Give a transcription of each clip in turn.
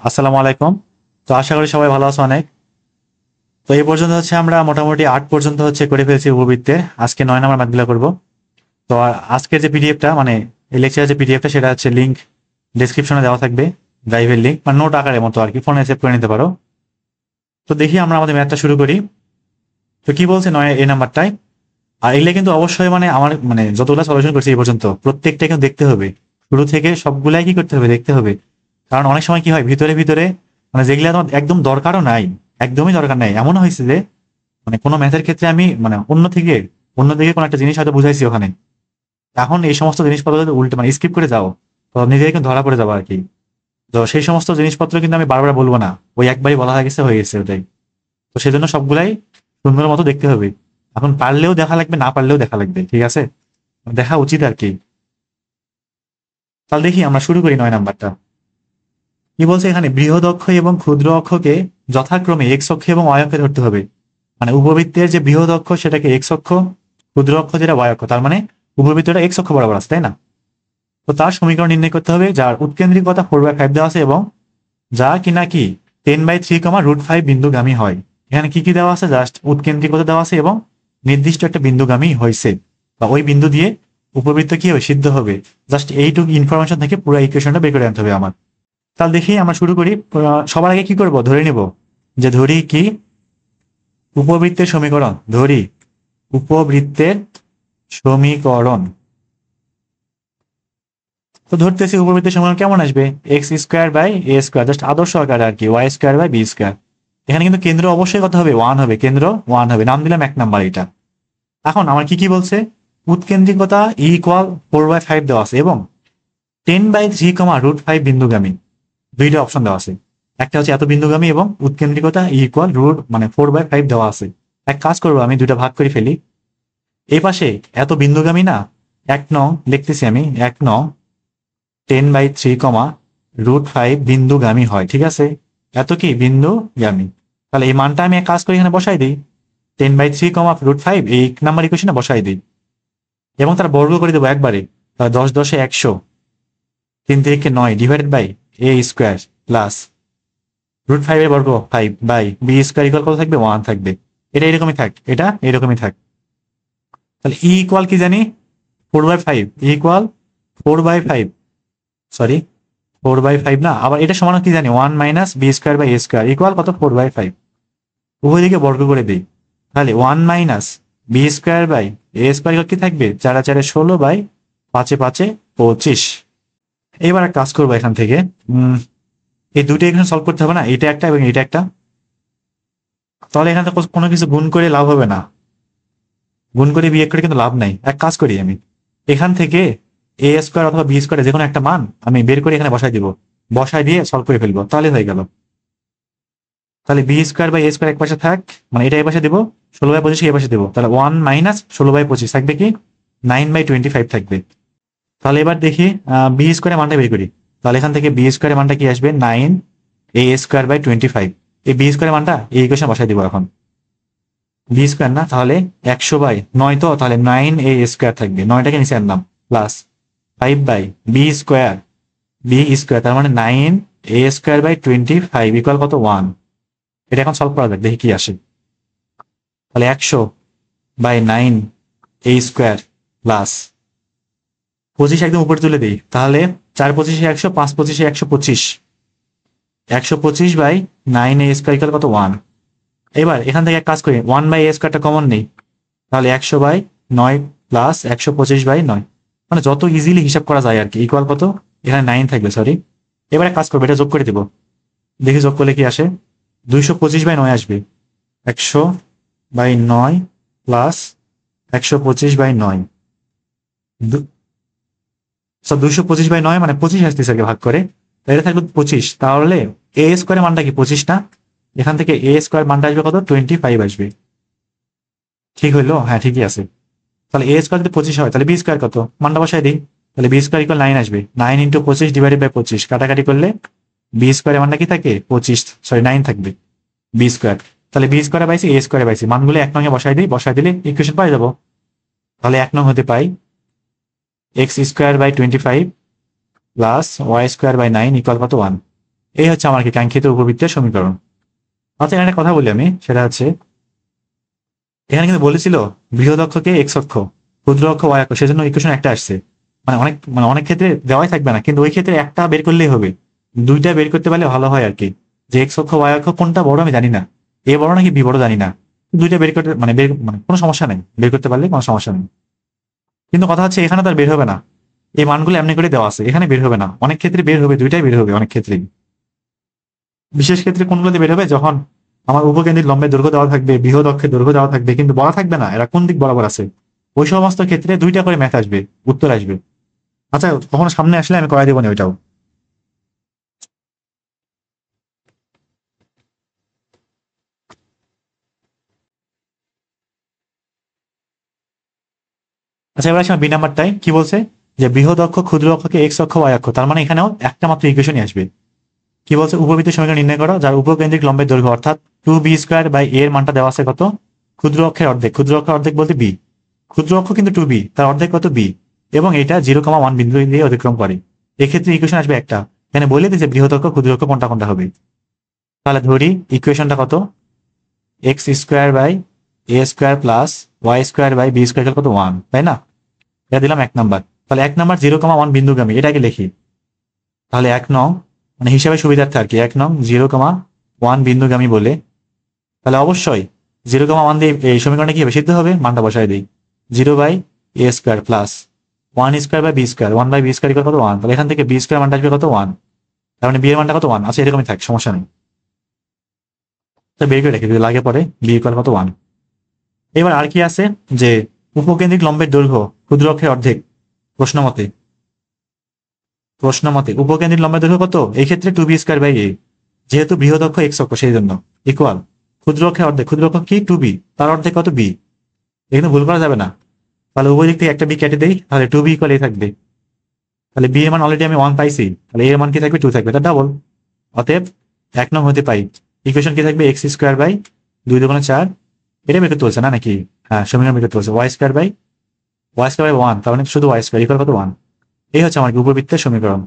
আসসালামু আলাইকুম। তো আশা করি সবাই ভালো আছো অনেক। তো এই পর্যন্ত আমরা মোটামুটি 8 পর্যন্ত করে ফেলছি উপবৃত্তে। আজকে 9 নাম্বার ম্যাথগুলো করব। তো আজকের যে পিডিএফটা মানে এই লেকচারের যে পিডিএফটা সেটা লিংক ডেসক্রিপশনে দেওয়া থাকবে। ড্রাইভের লিংক মানে নোট আকারের মতো আর কি, ফোনে সেভ করে নিতে পারো। তো দেখি আমরা আমাদের ম্যাথটা শুরু করি। তো কি বলছে 9 এই নাম্বারটায়। আর এগুলো কিন্তু অবশ্যই আমার যতগুলো সলিউশন করছি এই পর্যন্ত প্রত্যেকটা কিন্তু দেখতে হবে, শুরু থেকে সবগুলাই কি করতে হবে, দেখতে হবে। কারণ অনেক সময় কি হয় ভিতরে ভিতরে যেগুলো তোমার একদম দরকারও নাই, একদমই দরকার নাই, এমন হয়েছে যে কোনো ম্যাথের ক্ষেত্রে আমি অন্য দিকে কোনো একটা জিনিস হয়তো বুঝাইছি ওখানে। এখন এই সমস্ত জিনিসপত্র যদি উল্টে স্কিপ করে যাও, তো নিজেকে কিন্তু ধরা পড়ে যাবো আর কি। তো সেই সমস্ত জিনিসপত্র কিন্তু আমি বারবার বলবো না, ওই একবারই বলা হয়ে গেছে ওটাই। তো সেজন্য সবগুলাই সুন্দর মতো দেখতে হবে। এখন পারলেও দেখা লাগবে, না পারলেও দেখা লাগবে, ঠিক আছে, দেখা উচিত আর কি। তাহলে দেখি আমরা শুরু করি 9 নাম্বারটা। কি বলছে এখানে, বৃহৎ অক্ষ এবং ক্ষুদ্র অক্ষকে যথাক্রমে এক্স অক্ষ এবং ওয়াই অক্ষে ধরতে হবে। উপবৃত্তের যে বৃহৎ অক্ষ সেটাকে এক্স অক্ষ, ক্ষুদ্র অক্ষ যেটা ওয়াই অক্ষ, তার উপবৃত্তটা এক্স অক্ষ বরাবর আছে, তাই না? তো তার সমীকরণ নির্ণয় করতে হবে যার উৎকেন্দ্রিকতা 4/5 দেওয়া আছে এবং যা কিনা কি 10/3, বিন্দুগামী হয়। এখানে কি কি দেওয়া আছে, জাস্ট উৎকেন্দ্রিকতা দেওয়া আছে এবং নির্দিষ্ট একটা বিন্দুগামী হয়েছে, বা ওই বিন্দু দিয়ে উপবৃত্ত কি হবে, সিদ্ধ হবে। জাস্ট এইটুকু ইনফরমেশন থেকে পুরো ইকুয়েশনটা বের করে আনতে হবে আমার। তাহলে দেখি আমরা শুরু করি। সবার আগে কি করব, ধরে নিব যে ধরি কি উপবৃত্তের সমীকরণ, ধরি উপবৃত্তের সমীকরণ। তো ধরতেছি উপবৃত্তের সমীকরণ কেমন আসবে, x² / a², জাস্ট আদর্শ আকারে আর কি, y² / b²। এখানে কিন্তু কেন্দ্র অবশ্যই কত হবে, 1 হবে, কেন্দ্র 1 হবে, নাম দিলাম 1 নাম্বার এটা। এখন আমার কি কি বলছে, উৎকেন্দ্রিকতা =4/5 দেওয়া আছে এবং 10/3, বিন্দুগামী। দুইটা অপশন দেওয়া আছে, একটা হচ্ছে এত বিন্দুগামী এবং উৎকেন্দ্রিকতা =4/5 দেওয়া আছে। এক কাজ করবো, আমি দুইটা ভাগ করে ফেলি। এই পাশে এত বিন্দুগামী না, 1 নং লিখতেছি আমি, 1 নং 10/3, বিন্দুগামী হয়, ঠিক আছে। এত কি বিন্দুগামী। তাহলে এই মানটা আমি এক কাজ করি, এখানে বসাই দিই, 10/3, এই নাম্বার ইকুয়েশনে বসাই দিই এবং তার বর্গ করে দেবো একবারে। তাহলে 10×10 100, 3×3 = 9 /a² প্লাস √5 এর বর্গ 5/b² কত থাকবে, 1 থাকবে। এটা এরকমই থাক, এটা এরকমই থাক। তাহলে ইকুয়াল কি জানি, 4/5, ইকুয়াল 4/5, সরি 4/5 না, আবার এটা সমান কি জানি, 1 - b²/a² ইকুয়াল কত, 4/5। উভয় দিকে বর্গ করে দিই, তাহলে 1 - b²/a² কি থাকবে, 4 আর 4 16/5 25। এবার এক কাজ করবো, এখান থেকে এই দুটো এখানে সলভ করতে হবে না, এটা একটা এবং এটা একটা। তাহলে এখানে তো কোনো কিছু গুণ করে লাভ হবে না, গুণ করে বিয়োগ করে কিন্তু লাভ নাই। এক কাজ করি, আমি এখান থেকে a² অথবা b² যে কোনো একটা মান আমি বের করে এখানে বসাই দিব, বসাই দিয়ে সলভ করে ফেলবো, তাহলে হয়ে গেল। তাহলে b²/a² এক পাশে থাক, এটা এই পাশে দেবো, 16/25 এই পাশে দেবো, তাহলে 1 - 16/25 থাকবে কি, 9/25 থাকবে। তাহলে এবার দেখি b² মানটা বের করি। তাহলে এখান থেকে b² মানটা কি আসবে, 9a²/25। এই b² মানটা এই ইকুয়েশনে বসাই দিব এখন। b² না, তাহলে 100/9, তো তাহলে 9a² থাকবে, 9টাকে নিচে আনলাম, প্লাস 5/b², তার মানে 9a²/25 ইকুয়াল কত, 1। এটা এখন সলভ করা যাক, দেখি কি আসে। তাহলে 100/9a² প্লাস 25 একদম উপরে তুলে দিই, তাহলে 4×25 = 100, 5×25 = 125, 125/9a² ইকুয়াল কত, 1। এবার এখান থেকে এক কাজ করি, 1/a² কমন নেই, তাহলে 100/9 প্লাস 125/9, যত ইজিলি হিসাব করা যায় আর কি, ইকুয়াল কত, এখানে 9 থাকবে, সরি। এবার এক কাজ করবো, এটা যোগ করে দেবো, দেখি যোগ করলে কি আসে, 225/9 আসবে, 100/9 প্লাস 125/9, 225/9 25 আসতেছে ভাগ করে, এটা থাকবে 25। তাহলে a² মানটা কি 25 না, এখান থেকে a² মানটা আসবে কত, 25 আসবে। ঠিক হইলো, হ্যাঁ ঠিকই আছে। তাহলে a² যদি 25 হয়, তাহলে b² কত, মানটা বসাই দিই, তাহলে b² = 9 আসবে, 9 × 25 / 25 কাটাকাটি করলে b² মানটা কি থাকে, 25, সরি 9 থাকবে b²। তাহলে b²/a²/c মানগুলো 1 নং এ বসাই দিই, বসাই দিলে ইকুয়েশন পাই যাবো। তাহলে 1 নং হতে পাই x² / 25 প্লাস y² / 9 ইকুয়াল কত, 1। এই হচ্ছে আমার কি কাঙ্ক্ষিত উপবৃত্তের সমীকরণ। আচ্ছা, এখানে একটা কথা বলি আমি, সেটা হচ্ছে এখানে কিন্তু বলেছিল বৃহৎ অক্ষকে এক্স অক্ষ, ক্ষুদ্র অক্ষ ওয়াই অক্ষ, সেজন্য ইকুয়েশন একটা আসছে। মানে অনেক ক্ষেত্রে দেওয়াই থাকবে না, কিন্তু ওই ক্ষেত্রে একটা বের করলেই হবে, দুইটা বের করতে পারলে ভালো হয় আর কি। যে এক্স অক্ষ ওয়াই অক্ষ কোনটা বড় আমি জানি না, এ বড় নাকি বি বড় জানি না, দুইটা বের করতে মানে কোনো সমস্যা নেই, বের করতে পারলে কোনো সমস্যা নেই। কিন্তু কথা হচ্ছে এখানে তো আর বের হবে না, এই মানগুলো এমনি করে দেওয়া আছে, এখানে বের হবে না। অনেক ক্ষেত্রে বের হবে, দুইটাই বের হবে অনেক ক্ষেত্রেই। বিশেষ ক্ষেত্রে কোনগুলোতে বের হবে, যখন আমার উপকেন্দ্রিক লম্বের দৈর্ঘ্য দেওয়া থাকবে, বৃহৎ অক্ষের দৈর্ঘ্য দেওয়া থাকবে, কিন্তু বলা থাকবে না এরা কোন দিক বরাবর আছে, ওই সমস্ত ক্ষেত্রে দুইটা করে ম্যাথ আসবে, উত্তর আসবে। আচ্ছা, কখনো সামনে আসলে আমি করাই দেবো না ওইটাও। আচ্ছা, এবার আসলে বি নাম্বারটাই কি বলছে, যে বৃহৎ অক্ষ ক্ষুদ্র অক্ষকে এক্স অক্ষ ওয়াই অক্ষ, তার মানে এখানেও একটা মাত্র ইকুয়েশনই আসবে। কি বলছে, উপবৃত্তের সমীকরণ নির্ণয় করো যার উপকেন্দ্রিক লম্বের দৈর্ঘ্য অর্থাৎ 2b² এর মানটা দেওয়া আছে কত, ক্ষুদ্র অক্ষের অর্ধেক, ক্ষুদ্র অক্ষের অর্ধেক বলতে বি, ক্ষুদ্র অক্ষ কিন্তু 2b, তার অর্ধেক কত বি, এবং এটা 0,1 বিন্দু দিয়ে অতিক্রম করে। এক্ষেত্রে ইকুয়েশন আসবে একটা, এখানে বলে দিয়েছে বৃহৎ অক্ষ ক্ষুদ্র অক্ষ কোনটা কোনটা হবে। তাহলে ধরি ইকুয়েশনটা কত, x² / a² + y² / b² কত 1, তাই না? এটা দিলাম 1 নাম্বার। তাহলে 1 নাম্বার 0,1 বিন্দুগামী, এটাকে লিখি। তাহলে 1 নং, মানে হিসাবে সুবিধার্থে আর কি, 1 নং 0,1 বিন্দুগামী বলে, তাহলে অবশ্যই 0,1 দিয়ে এই সমীকরণে কি হবে, সিদ্ধ হবে, মানটা বসাই দিই। 0/a² + 1² / b², 1/b² কত 1, তাহলে এখান থেকে b² মানটা আসবে কত 1, তার মানে বি এর মানটা কত 1 আছে, এরকমই থাক, সমস্যা নেই। তো বের করে রেখে যদি লাগে পরে বি ইকুয়াল কত 1। এবার আর কি আছে, যে উপকেন্দ্রিক লম্বের দৈর্ঘ্য ক্ষুদ্র অক্ষের অর্ধেক, প্রশ্ন মতে উপকেন্দ্রিক লম্বের দৈর্ঘ্য কত, এই ক্ষেত্রে 2b²/a, যেহেতু বৃহৎ অক্ষ এক্স অক্ষ সেই জন্য, ইকুয়াল ক্ষুদ্র অক্ষের অর্ধেক, ক্ষুদ্র অক্ষ কি 2b, তার অর্ধেক কত বি, এখানে ভুল করা যাবে না। তাহলে উভয় দিক থেকে একটা বি কেটে দেই, তাহলে 2b = a থাকবে। তাহলে বি এর মান অলরেডি আমি 1 পাইছি, তাহলে এর মান কি থাকবে 2 থাকবে, এটা ডাবল। অতএব 1 নং হতে পাই ইকুয়েশন কি থাকবে, x²/2 × 4, এটা বের করতে বলছে না নাকি, হ্যাঁ সমীকরণ বের করতে বলছে, y²/1, তার মানে শুধু y² ইকুয়াল কত 1। এই হচ্ছে আমার উপবৃত্তের সমীকরণ।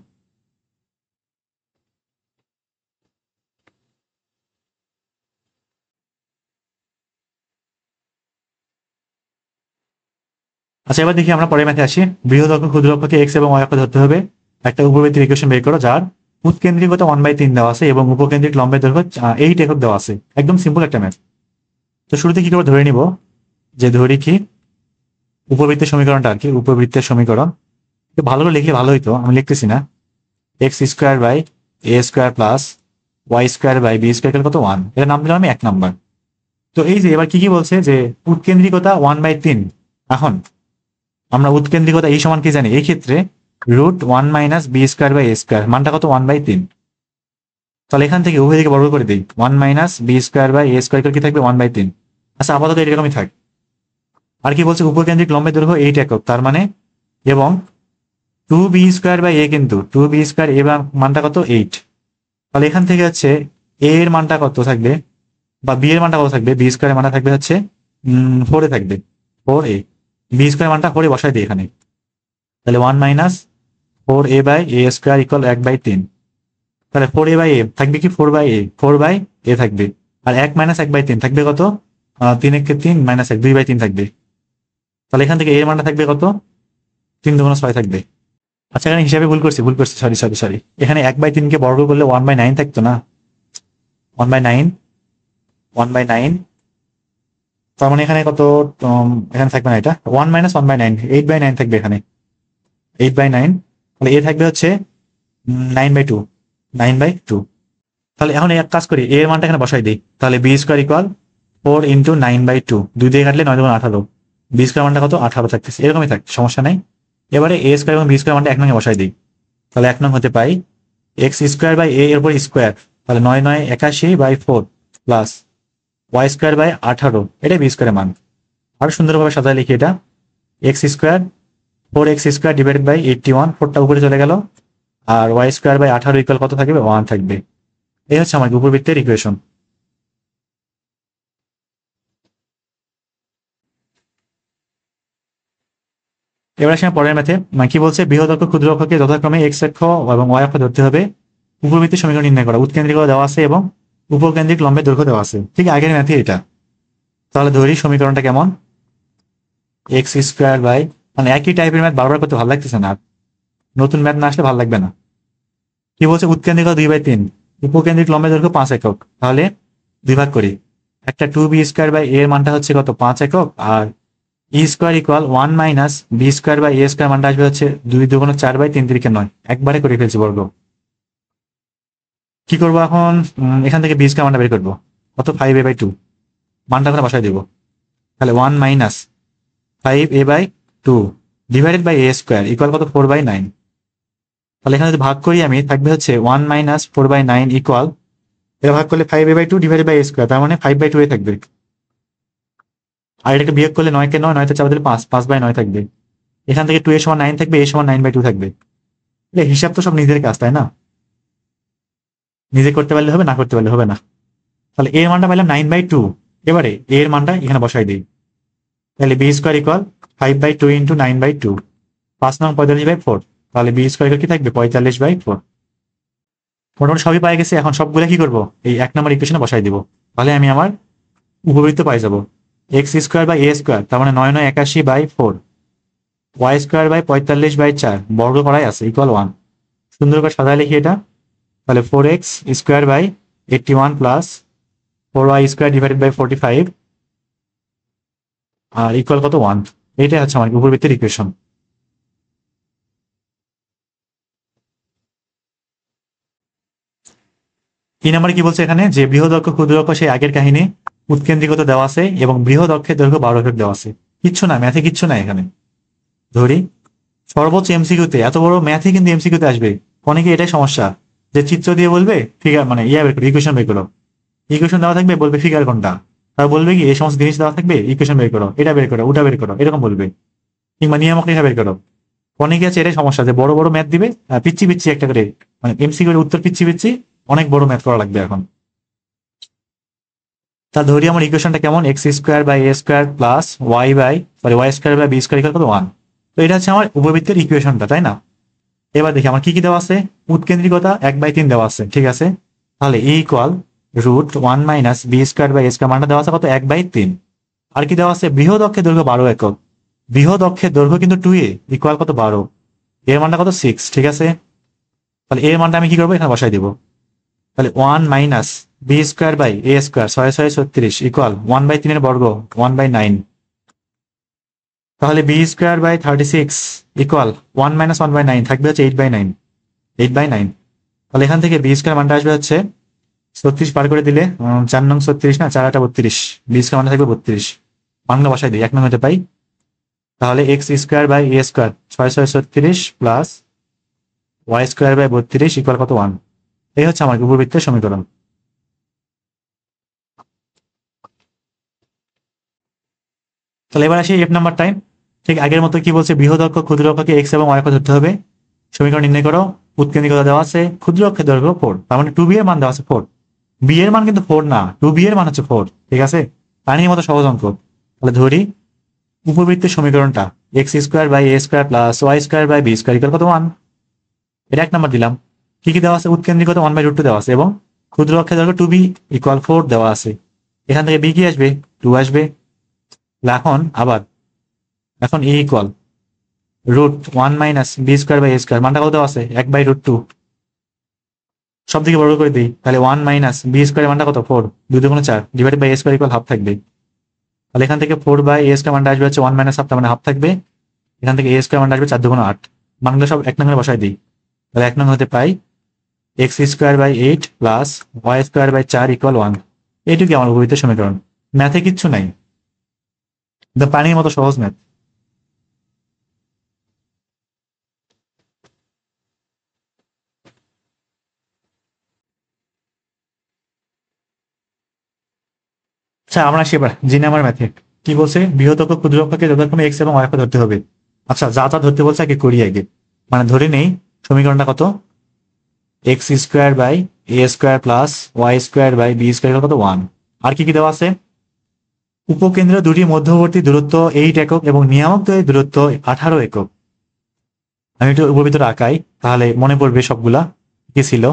আচ্ছা, এবার দেখি আমরা পরের ম্যাথে আসি। বৃহৎ অক্ষ ক্ষুদ্র অক্ষকে এক্স এবং ওয়াই অক্ষ ধরতে হবে, একটা উপবৃত্তের ইকুয়েশন বের করো যার উৎকেন্দ্রিকতা 1/3 দেওয়া আছে এবং উপকেন্দ্রিক লম্বের দৈর্ঘ্য 8 একক দেওয়া আছে। একদম সিম্পল একটা ম্যাথ। তো শুরুতে কি করে ধরে নিব, যে ধরি কি উপবৃত্তের সমীকরণটা আর কি, উপবৃত্তের সমীকরণ একটু ভালো করে লিখলে ভালো হইতো, আমি লিখতেছি না। x² / a² + y² / b² কত 1, এর নাম দিলাম আমি 1 নাম্বার। তো এই যে এবার কি বলছে, যে উৎকেন্দ্রিকতা 1/3। এখন আমরা উৎকেন্দ্রিকতা এই সমান কি জানি, এই ক্ষেত্রে √1 - b²/a², মানটা কত 1/3। তাহলে এখান থেকে উভয় দিকে বর্গ করে দিই, 1 - b²/a² কি থাকবে 1/3। আচ্ছা, আপাতত এরকমই থাক। আর কি বলছে, উপকেন্দ্রিক লম্বের দৈর্ঘ্য 8 একক, তার মানে এবং 2b²/a, কিন্তু 2b² এবং মানটা কত 8। তাহলে এখান থেকে হচ্ছে a এর মানটা কত থাকবে, বা b এর মানটা কত থাকবে, b² এর মানটা থাকবে হচ্ছে 4 এ থাকবে, 4a, b² মানটা 4 এ বসাই দিই এখানে। তাহলে 1 - 4a/a² = 1/3। তাহলে 4a/a থাকবে কি, 4/a থাকবে, আর 1 - 1/3 থাকবে কত, 3 একে 3 - 1 2/3 থাকবে। তাহলে এখান থেকে এর মানটা থাকবে কত, 3 × 6 থাকবে। আচ্ছা, এখানে হিসাবে ভুল করছি, সরি, এখানে 1/3 কে বর্গ করলে 1/9 থাকতো না, 1/9, 1/9, তার মানে এখানে কত, এখানে থাকবে না, এটা 1 - 1/9, 8/9 থাকবে এখানে, 8/9। তাহলে এ থাকবে হচ্ছে 9/2, 9/2। তাহলে এখন এক কাজ করি, এর মানটা এখানে বসাই দিই, তাহলে b² = 4 × 9/2, 2 দিয়ে কাটলে 9 × 18, b² মানটা কত 18 থাকতেছে, এরকমই থাকছে, সমস্যা নাই। এবারে a² এবং b² মানটা 1 নং বসাই দিই, তাহলে 1 নং হতে পাই x² / a এর উপর স্কোয়ার, তাহলে 9 × 9 = 81/4 প্লাস y² / 18, এটাই b² এর মান। আরো সুন্দরভাবে সাজায় লিখি, এটা x², 4x² / 81, 4টা উপরে চলে গেল, আর y² / 18 ইকুয়াল কত থাকবে, 1 থাকবে। এই হচ্ছে আমার উপবৃত্তের ইকুয়েশন। এবার আসি পরের ম্যাথে, কি বলছে, বৃহৎ অক্ষ ক্ষুদ্র অক্ষকে যথাক্রমে এক্স অক্ষ এবং ওয়াই অক্ষ ধরতে হবে, উপবৃত্তের সমীকরণ নির্ণয় করা। উৎকেন্দ্রিকতা দেওয়া আছে এবং উপকেন্দ্রিক লম্বের দৈর্ঘ্য দেওয়া আছে। ঠিক আগের ম্যাথে এটা। তাহলে ধরি সমীকরণটা কেমন, এক্স স্কোয়ার বাই, মানে একই টাইপের ম্যাথ বারবার করতে ভালো লাগতেছে না, আর নতুন ম্যাথ না আসলে ভালো লাগবে না। কি বলছে, উৎকেন্দ্রিকতা 2/3, উপকেন্দ্রিক লম্বের দৈর্ঘ্য 5 একক। তাহলে 2 ভাগ করি, একটা 2b স্কোয়ার বাই এর মানটা হচ্ছে কত, 5 একক, আর e square equal 1 minus b square by a square মানটা আসবে হচ্ছে 2 2 4 বাই 3 3 9, একবারে করে ফেলছি বর্গ। কি করবো এখন, এখান থেকে বি স্কোয়ার মানটা বের করবো, কত 5a/2, মানটা আমরা বসাই দেবো। তাহলে 1 minus 5a/2 divided by a square equal কত 4/9। তাহলে এখানে যদি ভাগ করি আমি, থাকবে হচ্ছে 1 মাইনাস 4/9 ইকুয়াল, এটা ভাগ করলে 5a/2 divided by a square, তার মানে 5/2 এ থাকবে। আর এটাকে বিয়োগ করলে 9 কে 9, 9 তে চাপা দিলে 5, 5/9 থাকবে। এখান থেকে 2 এর সমান 9 থাকবে, এ সমান 9/2 থাকবে। হিসাব তো সব নিজের কাজ, তাই না? নিজে করতে পারলে হবে, না করতে পারলে হবে না। তাহলে এর মানটা পাইলাম 9/2। এবারে এর মানটা এখানে বসাই দিই। তাহলে বি স্কোয়ার ইকুয়াল 5/2 ইন্টু 9/2, 5 নং 45/4। তাহলে বি স্কোয়ার কি থাকবে, 45/4। মোটামুটি সবই পাই গেছে। এখন সবগুলো কি করবো, এই 1 নম্বর ইকুয়েশনে বসাই দিব। তাহলে আমি আমার উপবৃত্ত পাই যাবো, x square by a square, তার মানে 9 9 81/4, ওয়াই স্কোয়ার বাই 45/4 বর্গ করাই আছে ইকুয়াল 1। সুন্দর করে সাজায় লিখি এটা। তাহলে 4x square by 81 plus 4y square divided by 45 আর ইকুয়াল কত 1। এটাই হচ্ছে আমার উপবৃত্তের ইকুয়েশন। তিন নম্বরে কি বলছে এখানে, যে বৃহৎ অক্ষ ক্ষুদ্র অক্ষ সেই আগের কাহিনী, উৎকেন্দ্রিকতা দেওয়া আছে এবং বৃহৎ অক্ষের দৈর্ঘ্য 12 একক দেওয়া আছে। কিচ্ছু না, ম্যাথে কিচ্ছু না এখানে। ধরি সর্বোচ্চ এমসিকিউতে, এত বড় ম্যাথে কিন্তু এমসিকিউতে আসবে। অনেকে এটাই সমস্যা, যে চিত্র দিয়ে বলবে ফিগার, মানে বের করো, ইকুয়েশন বের করো। ইকুয়েশন দেওয়া থাকবে, বলবে ফিগার কোনটা, তার বলবে কি এই সমস্ত জিনিস দেওয়া থাকবে, ইকুয়েশন বের করো, এটা বের করো, ওটা বের করো, এরকম বলবে। কিংবা নিয়ামক রেখা বের করো। অনেকে আছে এটাই সমস্যা, যে বড় বড় ম্যাথ দিবে, পিচ্ছি পিচ্ছি একটা করে, মানে এমসিকিউর উত্তর পিচ্ছি পিচ্ছি, অনেক বড় ম্যাথ করা লাগবে এখন। তা ধরি আমার ইকুয়েশনটা কেমন, x square by a square plus y square by b square equal কত 1। তো এটা হচ্ছে আমার উপবৃত্তের ইকুয়েশনটা, তাই না? এবার দেখি আমার কি কি দেওয়া আছে। উৎকেন্দ্রিকতা 1/3 দেওয়া আছে, ঠিক আছে। তাহলে e equal root 1 minus b square by a square, মানটা দেওয়া আছে কত 1/3। আর কি দেওয়া আছে, বৃহৎ অক্ষের দৈর্ঘ্য 12 একক। বৃহৎ অক্ষের দৈর্ঘ্য কিন্তু 2a ইকুয়াল কত 12, এর মানটা কত 6, ঠিক আছে। তাহলে এর মানটা আমি কি করবো, এখানে বসাই দিব। তাহলে 1 minus b square by a square, 6 6 36 equal 1/3 এর বর্গ 1/9। তাহলে বি স্কোয়ার বাই 36 ইকুয়াল 1 মাইনাস 1/9 থাকবে হচ্ছে 8/9, 8/9। তাহলে এখান থেকে বি স্কোয়ার মানটা আসবে হচ্ছে 36 পার করে দিলে 4 নং 36 না, 4 8 32, বি স্কোয়ার মানটা থাকবে 32। মানটা বসাই দিই, 1 নং হতে পাই। তাহলে x square by a square 6 6 36 plus y square by 32 equal কত 1। এই হচ্ছে আমার উপবৃত্তের সমীকরণ। তাহলে এবার আসি এফ নাম্বার টাইম। ঠিক আগের মতো কি বলছে, বৃহৎ অক্ষ ক্ষুদ্র অক্ষকে এক্স এবং ওয়াই অক্ষ ধরতে হবে। সমীকরণ নির্ণয় করো। উৎকেন্দ্রিকতা দেওয়া আছে, ক্ষুদ্র অক্ষের দৈর্ঘ্য 4, তার মানে 2b এর মান দেওয়া আছে 4। বি এর মান কিন্তু 4 না, 2b এর মান হচ্ছে 4, ঠিক আছে। পানির মতো সহজ অঙ্ক। তাহলে ধরি উপবৃত্তের সমীকরণটা x square by a square plus y square by b square equal কত 1। এটা 1 নাম্বার দিলাম। কি কি দেওয়া আছে, উৎকেন্দ্রিকতা 1/√2 দেওয়া আছে এবং ক্ষুদ্র অক্ষের দৈর্ঘ্য 2b ইকুয়াল 4 দেওয়া আছে। এখান থেকে বি কি আসবে, 2 আসবে। এখন a equal root 1 minus b square by a square, মানটা কত দেওয়া আছে 1/√2। সব দিকে বর্গ করে দিই, তাহলে 1 মাইনাস বি স্কোয়ার মানটা কত 4, 2 2 4 divided by a square equal half থাকবে। তাহলে এখান থেকে 4 বাই এ স্কোয়ার মানটা আসবে হচ্ছে 1 মাইনাস হাফ, তার মানে হাফ থাকবে। এখান থেকে এ স্কোয়ার মানটা আসবে 4 2 8, মানগুলো সব 1 নং বসাই দিই। তাহলে 1 নং হতে পাই x square by 8 plus y square by 4 equal 1। এইটুকু আমার উপবৃত্তের সমীকরণ। ম্যাথে কিচ্ছু নাই, পানির মতো সহজ ম্যাথ। আচ্ছা আমরা আসি এবার জি নাম্বার ম্যাথে। কি বলছে, বৃহৎ অক্ষ ক্ষুদ্র অক্ষকে যথাক্রমে এক্স এবং ওয়াই অক্ষ ধরতে হবে। আচ্ছা যা যা ধরতে বলছে আগে করি আগে। মানে ধরে নেই সমীকরণটা কত, x square by a square plus y square by b square কত 1। আর কি কি দেওয়া আছে, উপকেন্দ্র দুটি মধ্যবর্তী দূরত্ব 8 একক এবং নিয়ামক দ্বয়ের দূরত্ব 18 একক। আমি একটু উপবৃত্তটা আঁকাই, তাহলে মনে পড়বে সবগুলা কি ছিল।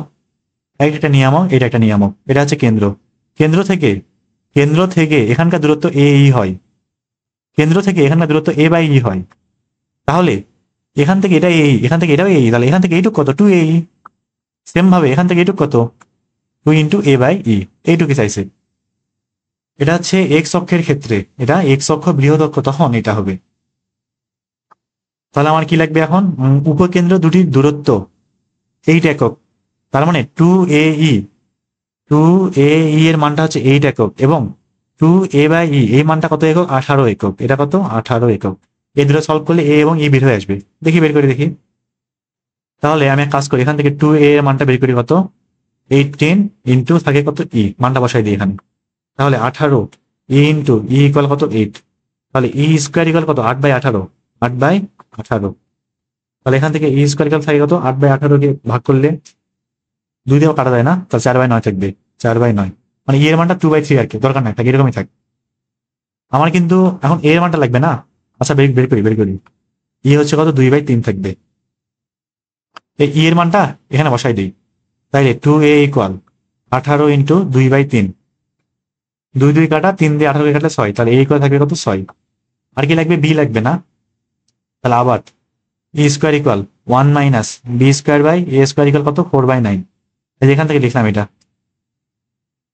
একটা নিয়ামক, এটা একটা নিয়ামক, এটা হচ্ছে কেন্দ্র। কেন্দ্র থেকে এখানকার দূরত্ব এ ই হয়, কেন্দ্র থেকে এখানকার দূরত্ব এ বাই ই হয়। তাহলে এখান থেকে এটা এই, এখান থেকে এটাও এই, তাহলে এখান থেকে এইটুক কত, টু এই। সেম ভাবে এখান থেকে এইটুক কত, টু ইন্টু এ বাই ই, এইটুকু চাইছে। এটা হচ্ছে এক্স অক্ষের ক্ষেত্রে, এটা এক্স অক্ষ বৃহৎ তখন এটা হবে। তাহলে আমার কি লাগবে এখন, উপকেন্দ্র দুটির দূরত্ব 8 একক, তার মানে টু এ ই, টু এ ই এর মানটা হচ্ছে 8 একক, এবং টু এ বাই ই এই মানটা কত একক, 18 একক। এটা কত, 18 একক। এই দুটো সলভ করলে এ এবং ই বের হয়ে আসবে। দেখি বের করে দেখি। তাহলে আমি এক কাজ করি, এখান থেকে টু এ এর মানটা বের করি কত, 18 ইন্টু থাকে কত ই, মানটা বসাই দিই এখানে। তাহলে 18 ই ইন্টু ই ইকুয়াল কত 8, তাহলে ই স্কোয়ার ইকুয়াল কত 8/18, 8/18। তাহলে এখান থেকে ই স্কোয়ার ইকুয়াল থাকে কত, 8/18 কে ভাগ করলে 2 দিয়েও কাটা যায় না, তাহলে 4/9 থাকবে, 4/9। মানে ই এর মানটা 2/3 আর কি, দরকার নাই, থাকে এরকমই থাক। আমার কিন্তু এখন এ এর মানটা লাগবে না। আচ্ছা বের করি। ই হচ্ছে কত, 2/3 থাকবে। এই ই এর মানটা এখানে বসাই দিই। তাইলে 2a ইকুয়াল 18 ইন্টু 2/3, 2 কাটা, 3 দিয়ে 18 কাটলে 6, তাহলে এ ইকুয়াল থাকবে কত, 6। আর কি লাগবে, বি লাগবে না। তাহলে আবার e square equal 1 minus b square by a square equal কত, 4/9। এখান থেকে লিখলাম এটা।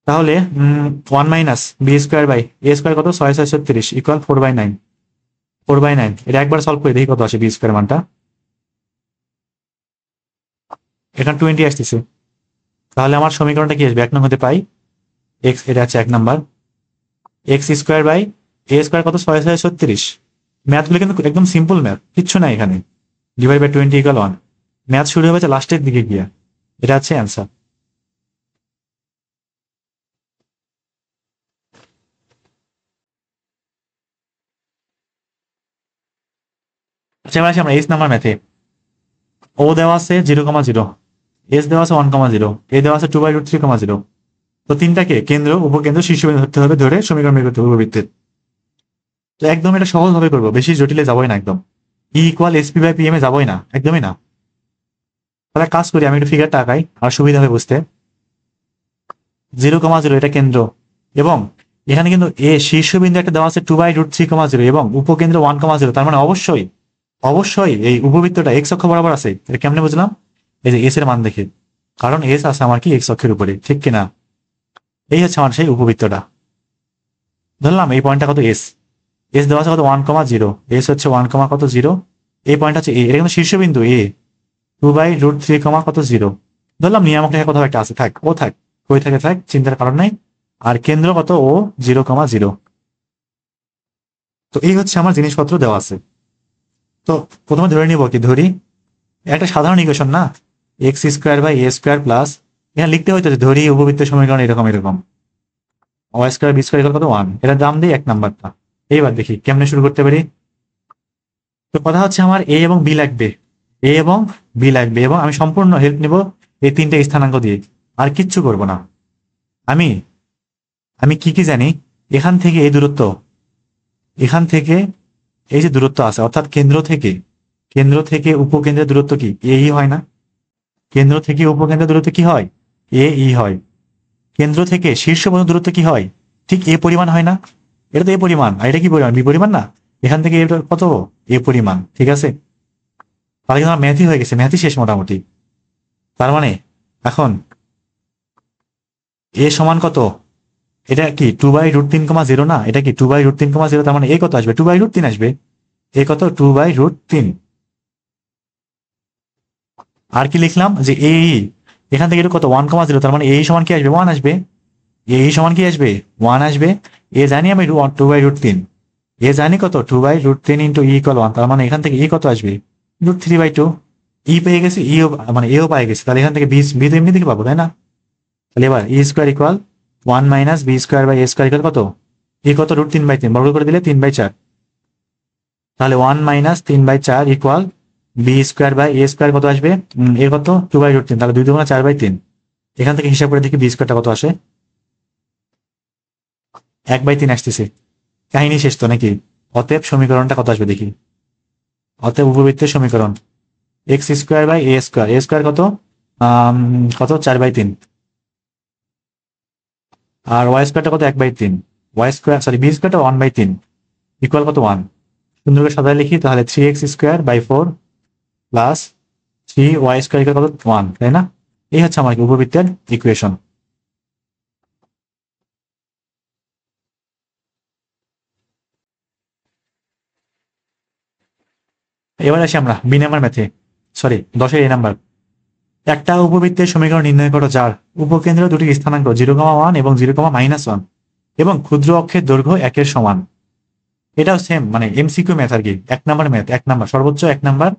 তাহলে 1 minus b square by a square কত, 6/36 ইকুয়াল 4/9, 4/9। এটা একবার সলভ করে দেখি কত আসে বি স্কোয়ার মানটা। এখানে 20 আসতেছে। তাহলে আমার সমীকরণটা কি আসবে, 1 নং হতে পাই এক্স, এটা আছে 1 number, x square by a square কত, 6/36। ম্যাথগুলো কিন্তু একদম সিম্পল ম্যাথ, কিচ্ছু নাই এখানে। Divide by 20 equal 1। ম্যাথ শুরু হয়েছে লাস্টের দিকে গিয়া। এটা হচ্ছে অ্যান্সার। আচ্ছা এবার আসি আমরা এইচ নাম্বার ম্যাথে। ও দেওয়া আছে 0,0, এস দেওয়া আছে 1,0, এ দেওয়া আছে 2/√3,0। তো তিনটাকে কেন্দ্র, উপকেন্দ্র, শীর্ষবিন্দু ধরতে হবে, ধরে সমীকরণ বের করতে হবে উপবৃত্তের। তো একদম এটা সহজ ভাবে করবো, বেশি জটিলে যাবোই না একদম। E equal SP by PM এ যাবোই না, একদমই না। তাহলে কাজ করি, আমি একটু ফিগারটা আঁকাই আর সুবিধা হবে বুঝতে। 0,0 এটা কেন্দ্র, এবং এখানে কিন্তু এ শীর্ষবিন্দু একটা দেওয়া আছে 2/√3,0 এবং উপকেন্দ্র 1,0। তার মানে অবশ্যই অবশ্যই এই উপবৃত্তটা এক্স অক্ষ বরাবর আছে। এটা কেমনে বুঝলাম, এই যে এস এর মান দেখে, কারণ এস আছে আমার কি এক্স অক্ষের উপরে, ঠিক কিনা। এই হচ্ছে আমার সেই উপবৃত্তটা। ধরলাম এই পয়েন্টটা কত, এস, এস দেওয়া আছে কত 1,0, এস হচ্ছে 1, কত 0। এই পয়েন্ট হচ্ছে এ, এটা কিন্তু শীর্ষবিন্দু এ, 2/√3, কত 0। ধরলাম নিয়ামক রেখা কোথাও একটা আছে, থাক ও থাক, কই থাকে থাক, চিন্তার কারণ নাই। আর কেন্দ্র কত, ও 0,0। তো এই হচ্ছে আমার জিনিসপত্র দেওয়া আছে। তো প্রথমে ধরে নিব, কি ধরি, একটা সাধারণ ইকুয়েশন না, x square by a square plus, এখানে লিখতে হইতো যে ধরি উপবৃত্তের সমীকরণ এরকম এরকম, ওয়াই স্কোয়ার বি স্কোয়ার কত 1, এটার দাম দিই 1 নাম্বারটা। এইবার দেখি কেমনে শুরু করতে পারি। তো কথা হচ্ছে আমার এ এবং বি লাগবে, এ এবং বি লাগবে, এবং আমি সম্পূর্ণ হেল্প নিব এই তিনটে স্থানাঙ্ক দিয়ে, আর কিচ্ছু করব না। আমি আমি কি জানি, এখান থেকে এই দূরত্ব, এখান থেকে এই যে দূরত্ব আছে, অর্থাৎ কেন্দ্র থেকে উপকেন্দ্রের দূরত্ব কি এই হয় না, কেন্দ্র থেকে উপকেন্দ্রের দূরত্ব কি হয়, এ ই হয়। কেন্দ্র থেকে শীর্ষ পর্যন্ত দূরত্ব কি হয়, ঠিক এ পরিমাণ হয় না। এটা তো এ পরিমাণ, আর এটা কি পরিমাণ, বি পরিমাণ না। এখান থেকে এটা কত, এ পরিমাণ, ঠিক আছে। তাহলে কিন্তু আমার ম্যাথই হয়ে গেছে, ম্যাথই শেষ মোটামুটি। তার মানে এখন এ সমান কত, এটা কি 2/√3,0 না, এটা কি 2/√3,0, তার মানে এ কত আসবে, 2/√3 আসবে। এ কত, 2/√3। আর কি লিখলাম, যে এই এখান থেকে এটা কত 1,0, তার মানে এই সমান কি আসবে, 1 আসবে। এই সমান কি আসবে, 1 আসবে। এ জানি আমি 2/√3, এ জানি কত 2/√3 ইন্টু ই ইকুয়াল 1, তার মানে এখান থেকে ই কত আসবে, √3/2। ই পেয়ে গেছি, ইও মানে এও পেয়ে গেছি, তাহলে এখান থেকে বি তো এমনি থেকে পাবো, তাই না। তাহলে এবার e square equal 1 minus b square by a square equal কত, ই কত √3/3, বর্গ করে দিলে 3/4। তাহলে 1 minus 3/4 equal b square by a square কত আসবে, এর কত 2/√3, তাহলে 2 2 4/3। এখান থেকে হিসাব করে দেখি বি স্কোয়ারটা কত আসে, 1/3 আসতেছে। কাহিনী শেষ তো নাকি। অতএব সমীকরণটা কত আসবে দেখি। অতএব উপবৃত্তের সমীকরণ x square by a square, a square কত, কত 4/3, আর ওয়াই স্কোয়ারটা কত 1/3, ওয়াই স্কোয়ার সরি বি স্কোয়ারটা 1/3 ইকুয়াল কত 1। সুন্দর করে সাজায় লিখি তাহলে 3x²/4 প্লাস 3y² ইকুয়াল কত 1, তাই না? এই হচ্ছে আমার উপবৃত্তের ইকুয়েশন। এবার আসি আমরা বি নাম্বার ম্যাথে, সরি 10-এর এ নাম্বার। একটা উপবৃত্তের সমীকরণ নির্ণয় করো যার উপকেন্দ্র দুটি স্থানাঙ্ক 0,1 এবং 0,-1 এবং ক্ষুদ্র অক্ষের দৈর্ঘ্য 1-এর সমান। এটাও সেম, মানে এমসিকিউ ম্যাথ আর কি, 1 নাম্বার ম্যাথ, 1 নাম্বার সর্বোচ্চ 1 নাম্বার।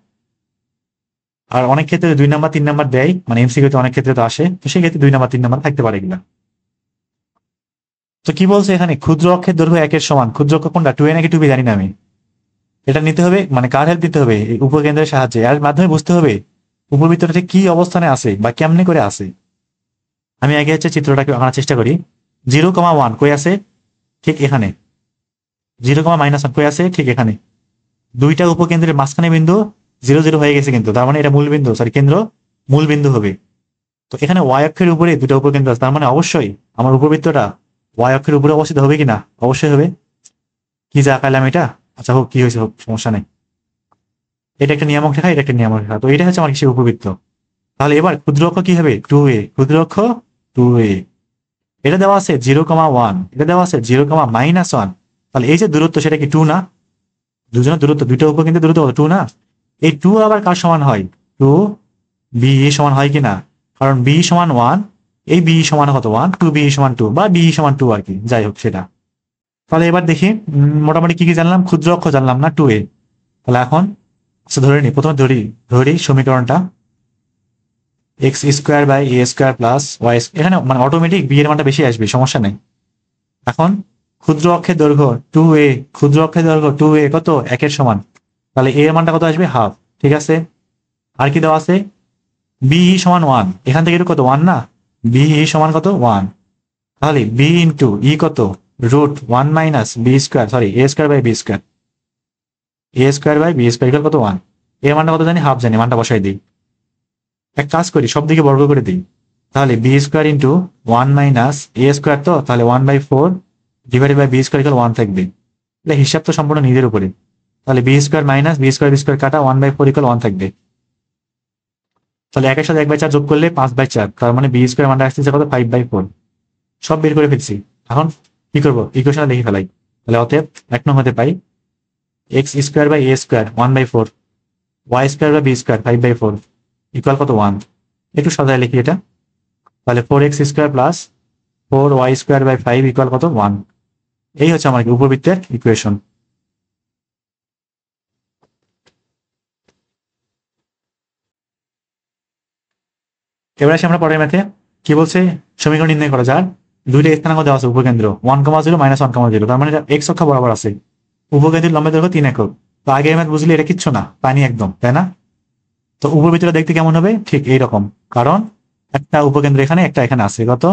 আর অনেক ক্ষেত্রে 2 নাম্বার 3 নাম্বার দেয়, মানে এমসিকিউ তে অনেক ক্ষেত্রে তো আসে, তো সেই ক্ষেত্রে 2 নাম্বার 3 নাম্বার থাকতে পারে এগুলা। তো কি বলছে এখানে, ক্ষুদ্র অক্ষের দৈর্ঘ্য 1-এর সমান। ক্ষুদ্র অক্ষ কোনটা, 2a নাকি 2b জানি না আমি। এটা নিতে হবে, মানে কার হেল্প নিতে হবে, এই উপকেন্দ্রের সাহায্যে। এর মাধ্যমে বুঝতে হবে উপবৃত্তটা কি অবস্থানে আছে বা কেমনে করে আছে। আমি আগে হচ্ছে চিত্রটাকে আঁকার চেষ্টা করি। 0,1 কই আছে, ঠিক এখানে। 0,-1 কই আছে, ঠিক এখানে। দুইটা উপকেন্দ্রের মাঝখানে বিন্দু 0,0 হয়ে গেছে, কিন্তু তার মানে এটা মূল বিন্দু, সরি কেন্দ্র, মূল বিন্দু হবে। তো এখানে ওয়াই অক্ষের উপরে দুটো উপকেন্দ্র আছে, তার মানে অবশ্যই আমার উপবৃত্তটা ওয়াই অক্ষের উপরে অবস্থিত হবে কিনা, অবশ্যই হবে। কি যা আঁকালাম এটা, আচ্ছা হোক, কি হয়েছে হোক, সমস্যা নেই। এটা একটা নিয়ামক রেখা, এটা একটা নিয়ামক রেখা, তো এটা হচ্ছে আমার সেই উপবৃত্ত। তাহলে এবার ক্ষুদ্র অক্ষ কি হবে, 2a, ক্ষুদ্র অক্ষ 2a। এটা দেওয়া আছে 0,1, এটা দেওয়া আছে 0,-1। তাহলে এই যে দূরত্ব সেটা কি 2 না? দুজনের দূরত্ব, দুইটা উপকেন্দ্রের দূরত্ব 2 না? এই 2 আবার কার সমান হয়, 2 বি সমান হয় কিনা, কারণ বি সমান 1, এই বি সমান কত 1, 2b সমান 2 বা বি সমান 2 আর কি, যাই হোক সেটা। তাহলে এবার দেখি মোটামুটি কি কি জানলাম, ক্ষুদ্র অক্ষ জানলাম না 2a। তাহলে এখন আচ্ছা ধরে নি, প্রথমে ধরি সমীকরণটা x² / a² + y, এখানে মানে অটোমেটিক বি এর মানটা বেশি আসবে, সমস্যা নেই। এখন ক্ষুদ্র অক্ষের দৈর্ঘ্য 2a, ক্ষুদ্র অক্ষের দৈর্ঘ্য 2a কত 1-এর সমান, তাহলে a এর মানটা কত আসবে, হাফ। ঠিক আছে, আর কি দেওয়া আছে, বি সমান 1, এখান থেকে এটা কত 1 না, বি সমান কত 1। তাহলে বি ইন্টু ই কত, √1 - b², সরি a²/b², a²/b² কত 1। এর মানটা কত জানি, হাফ জানি, মানটা বসাই দিই। এক কাজ করি, সব দিকে বর্গ করে দিই। তাহলে b² ইন্টু 1 - a², তো তাহলে 1/4 ডিভাইডেড বাই b² 1 থাকবে। তাহলে হিসাব তো সম্পূর্ণ নিজের উপরে। তাহলে b² - b² কাটা 1/4 1 থাকবে। তাহলে 1-এর সাথে 1/4 যোগ করলে 5/4, তার মানে b² মানটা আসছে কত, 5/4। সব বের করে ফেলছি। এখন কি করবো, ইকুয়েশনটা লিখে ফেলাই। তাহলে অতএব 1 নং হতে পাই x² / a² 1/4, y² / b² 5/4 equal কত 1। একটু সাজায় লিখি এটা, তাহলে 4x² + 4y² / 5 ইকুয়াল কত 1। এই হচ্ছে আমার উপবৃত্তের ইকুয়েশন। এবার আসি আমরা পরের ম্যাথে। কি বলছে, সমীকরণ নির্ণয় করা যার দুইটা স্থানাঙ্ক দেওয়া আছে উপকেন্দ্র 1,0 - 1,0, তার মানে এটা এক্স অক্ষ বরাবর আছে। উপকেন্দ্রের লম্বের দৈর্ঘ্য 3 একক। তো আগের ম্যাথ বুঝলে এটা কিচ্ছু না, পানি একদম, তাই না? তো উপবৃত্তটা দেখতে কেমন হবে, ঠিক এইরকম। কারণ একটা উপকেন্দ্র এখানে, একটা এখানে আছে, কত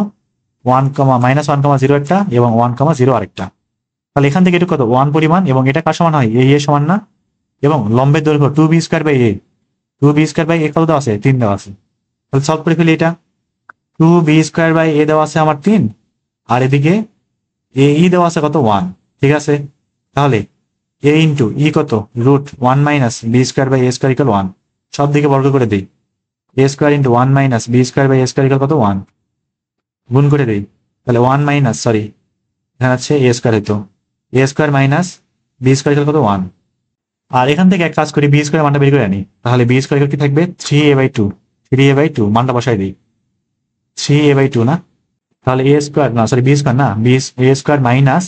1, -1,0 একটা এবং 1,0 আরেকটা। তাহলে এখান থেকে এটা কত 1 পরিমাণ, এবং এটা কার সমান হয়, এ সমান না? এবং লম্বের দৈর্ঘ্য 2b²/a, 2b²/a কত দেওয়া আছে, 3 দেওয়া আছে। তাহলে সলভ করে ফেলি এটা। 2b²/a দেওয়া আছে আমার 3, আর এদিকে এ দেওয়া আছে কত 1। ঠিক আছে, তাহলে a ইন্টু ই কত, √1 - b²/a² 1। সব দিকে বর্গ করে দিই, a² ইন্টু 1 - b²/a² কত 1, গুণ করে দিই। তাহলে 1 মাইনাস, সরি এখানে আছে a² হইতো, a² - b² কত 1। আর এখান থেকে এক কাজ করি, b² মানটা বের করে আনি। তাহলে b² কি থাকবে, 3a/2, 3a/2 মানটা বসাই দিই, 3a/2 না? তাহলে a² না, সরি b² না, a² মাইনাস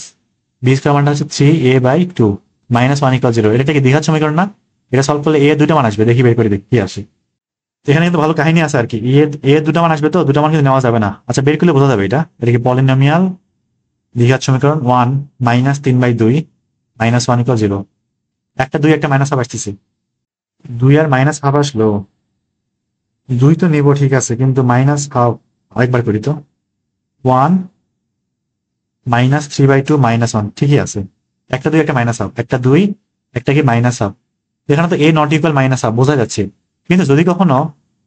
b² মানটা হচ্ছে 3a/2 -1 = 0। এটা কি দ্বিঘাত সমীকরণ না? এটা সলভ করলে a এর দুটো মান আসবে, দেখি বের করে দেখি কি আসে। এখানে কিন্তু ভালো কাহিনী আছে আর কি, এর দুটো মান আসবে, তো দুটো মান কিন্তু নেওয়া যাবে না। আচ্ছা বের করলে বোঝা যাবে এটা কি পলিনোমিয়াল দ্বিঘাত সমীকরণ। 1 - 3/2 -1 = 0। একটা 2 একটা মাইনাস হাফ আসতেছে, 2 আর মাইনাস হাফ আসলো, 2 তো নেবো ঠিক আছে, কিন্তু মাইনাস হাফ আরেকবার করি তো। 1 -3/2 -1, ঠিকই আছে। একটা 2 একটা মাইনাস হাফ, একটা 2 একটা কি মাইনাস হাফ। এখানে তো a not equal minus half বোঝা যাচ্ছে, কিন্তু যদি কখনো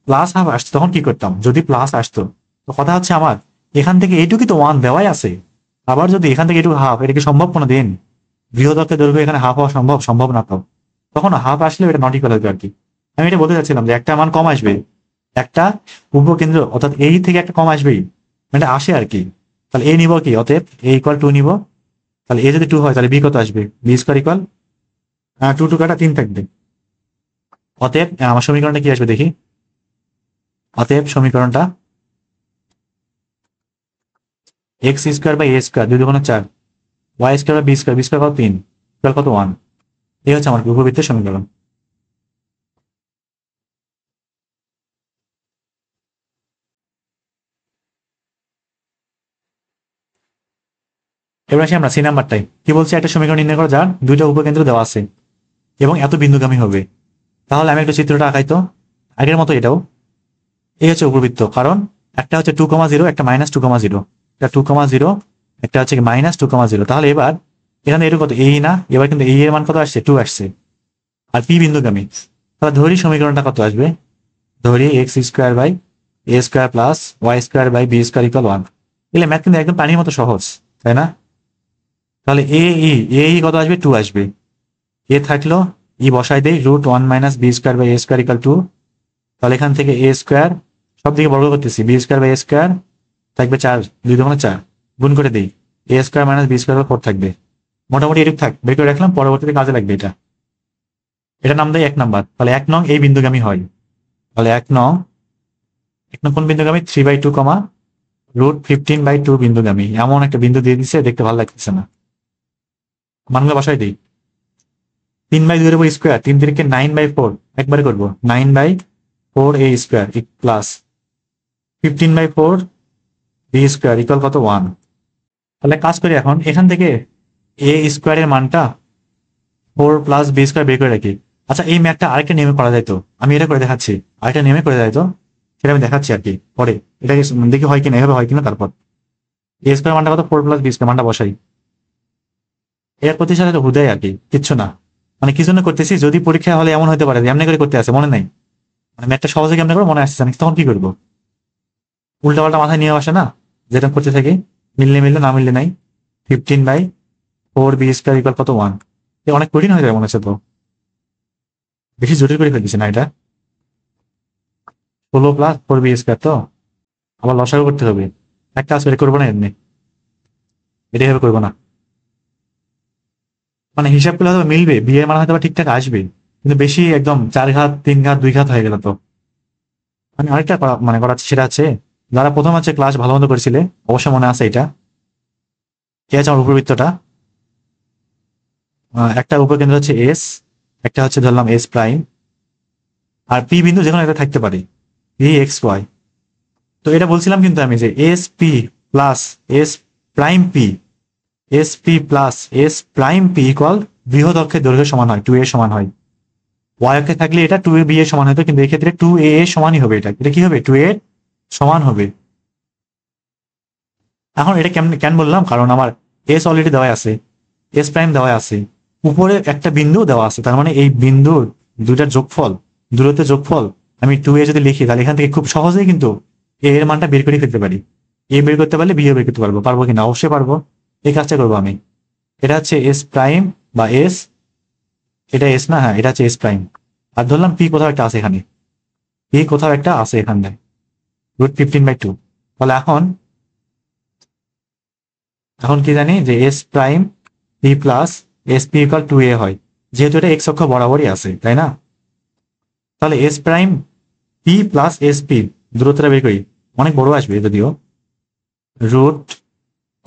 প্লাস হাফ আসতো তখন কি করতাম, যদি প্লাস আসতো, তো কথা হচ্ছে আমার এখান থেকে এইটুকু তো 1 দেওয়াই আছে, আবার যদি এখান থেকে এটুকু হাফ, এটা কি সম্ভব কোনো দিন? বৃহদকের দৈর্ঘ্য এখানে হাফ হওয়া সম্ভব? সম্ভব না তো। তখন হাফ আসলে এটা নট ইকুয়াল হবে আর কি। আমি এটা বলতে চাচ্ছিলাম যে একটা মান কম আসবে, একটা উপকেন্দ্র অর্থাৎ এই থেকে একটা কম আসবেই, মানে আসে আর কি। তাহলে এ নিব কি, অতএব এ ইকুয়াল 2 নিব। তাহলে এ যদি 2 হয় তাহলে বি কত আসবে, বি স্কোয়ার ইকুয়াল 2 2 কাটা 3 থাকবে। অতএব আমার সমীকরণটা কি আসবে দেখি। অতএব সমীকরণটা x square by a square 2 2 4, y square by b square, b square কত 3, ইকুয়াল কত 1। এই হচ্ছে আমার উপবৃত্তের সমীকরণ। এবার আসি আমরা সি নাম্বারটাই। কি বলছে, একটা সমীকরণ নির্ণয় করা যার দুইটা উপকেন্দ্র দেওয়া আছে এবং এত বিন্দুগামী হবে। তাহলে আমি একটু চিত্রটা আঁকাই তো, আগের মতো এটাও। এই হচ্ছে উপবৃত্ত, কারণ একটা হচ্ছে 2,0, একটা -2,0, একটা 2,0, একটা হচ্ছে -2,0। তাহলে এবার এখানে এর কত এই না, এবার কিন্তু এই এর মান কত আসছে, 2 আসছে, আর পি বিন্দুগামী। তাহলে ধরি সমীকরণটা কত আসবে, ধরি x square by a square plus y square by b square equal 1। এগুলো ম্যাথ কিন্তু একদম পানির মতো সহজ, তাই না? তাহলে এ ই কত আসবে, 2 আসবে। এ থাকলো, ই বসাই দেই, √1 - b square by a square equal 2। তাহলে এখান থেকে এ স্কোয়ার সব দিকে বর্গ করতেছি, b square by a square থাকবে 4, 2 2 4, গুণ করে দিই, এ স্কোয়ার - বি স্কোয়ার 4 থাকবে। মোটামুটি এরূপ থাক, বের করে রাখলাম, পরবর্তীতে কাজে লাগবে এটা। এটা নাম দেয় 1 নাম্বার। তাহলে 1 নং এই বিন্দুগামী হয়। তাহলে 1 নং কোন বিন্দুগামী, 3/2, √15/2 বিন্দুগামী। এমন একটা বিন্দু দিয়ে দিচ্ছে, দেখতে ভালো লাগতেছে না। মানগুলো বসাই দিই। 3/2 এর উপর স্কোয়ার, 3 3 9/4, একবারে করবো 9/4 a square plus 15/4 b square equal কত 1। তাহলে কাজ করি এখন, এখান থেকে এ স্কোয়ারের মানটা 4 প্লাস বি স্কোয়ার বের করে রাখি। আচ্ছা, এই ম্যাথটা আরেকটা নিয়মে করা যায় তো, আমি এটা করে দেখাচ্ছি। আরেকটা নিয়মে করে যায় তো, সেটা আমি দেখাচ্ছি আর কি পরে। এটাকে দেখি হয় কিনা, এভাবে হয় কিনা। তারপর এ স্কোয়ার মানটা কত, 4 প্লাস বি স্কোয়ার মানটা বসাই। এর প্রতি সাথে হুদাই আর কি, কিচ্ছু না। মানে কি জন্য করতেছি, যদি পরীক্ষা হলে এমন হতে পারে যে এমনি করে করতে আছে মনে নাই, মানে ম্যাথটা সহজে কেমন করে মনে আসছে না, তখন কি করবো, উল্টা পাল্টা মাথায় নিয়ে আসে না, যেটা করতে থাকি, মিললে মিললে, না মিললে নাই। 15/4 বি স্কোয়ার ইকুয়াল কত 1। অনেক কঠিন হয়ে যাবে মনে হচ্ছে তো, বেশি জটিল করে ফেলতেছি না এটা। 16+4 বি স্কোয়ার তো, আবার লসাগু করতে হবে। একটা আসলে করবো না এমনি, এটা এভাবে করবো না। মানে হিসাব করলে হয়তো মিলবে, বিয়ের মানে হয়তো ঠিকঠাক আসবে, কিন্তু বেশি একদম 4 ঘাত 3 ঘাত 2 ঘাত হয়ে গেল তো। মানে আরেকটা মানে করাচ্ছে, সেটা আছে যারা প্রথম আছে ক্লাস ভালো মতো করেছিলে, অবশ্যই মনে আছে এটা। কি আছে আমার উপবৃত্তটা, একটা উপকেন্দ্র হচ্ছে এস, একটা হচ্ছে ধরলাম এস প্রাইম, আর পি বিন্দু যেকোনো একটা থাকতে পারে, পি এক্স ওয়াই। তো এটা বলছিলাম কিন্তু আমি যে S P plus S prime P, S P plus S prime P equal বৃহৎ অক্ষের দৈর্ঘ্য সমান হয়, 2 এর সমান হয়। ওয়াই অক্ষে থাকলে এটা 2 বি এর সমান হতো, কিন্তু এক্ষেত্রে 2 এ এর সমানই হবে। এটা কি হবে, 2 এর সমান হবে। এখন এটা কেমন কেন বললাম, কারণ আমার এস অলরেডি দেওয়া আছে, এস প্রাইম দেওয়া আছে, উপরে একটা বিন্দু দেওয়া আছে, তার মানে এই বিন্দুর দুইটার যোগফল, দূরত্বের যোগফল আমি 2 এ যদি লিখি, তাহলে এখান থেকে খুব সহজেই কিন্তু এ এর মানটা বের করে ফেলতে পারি। এ বের করতে পারলে বি বের করতে পারবো, পারবো কিনা, অবশ্যই পারবো। এই কাজটা করবো আমি। এটা হচ্ছে এস প্রাইম বা এস, এটা এস না, হ্যাঁ এটা হচ্ছে এস প্রাইম। আর ধরলাম পি কোথাও একটা আছে এখানে, পি কোথাও একটা আছে এখানে, √15/2। তাহলে এখন এখন কি জানি যে S prime P plus S P equal 2 এ হয়, যেহেতু এটা এক্স অক্ষ বরাবরই আছে, তাই না? তাহলে S prime P plus S P, দূরত্বটা বের করি, অনেক বড় আসবে যদিও। রুট,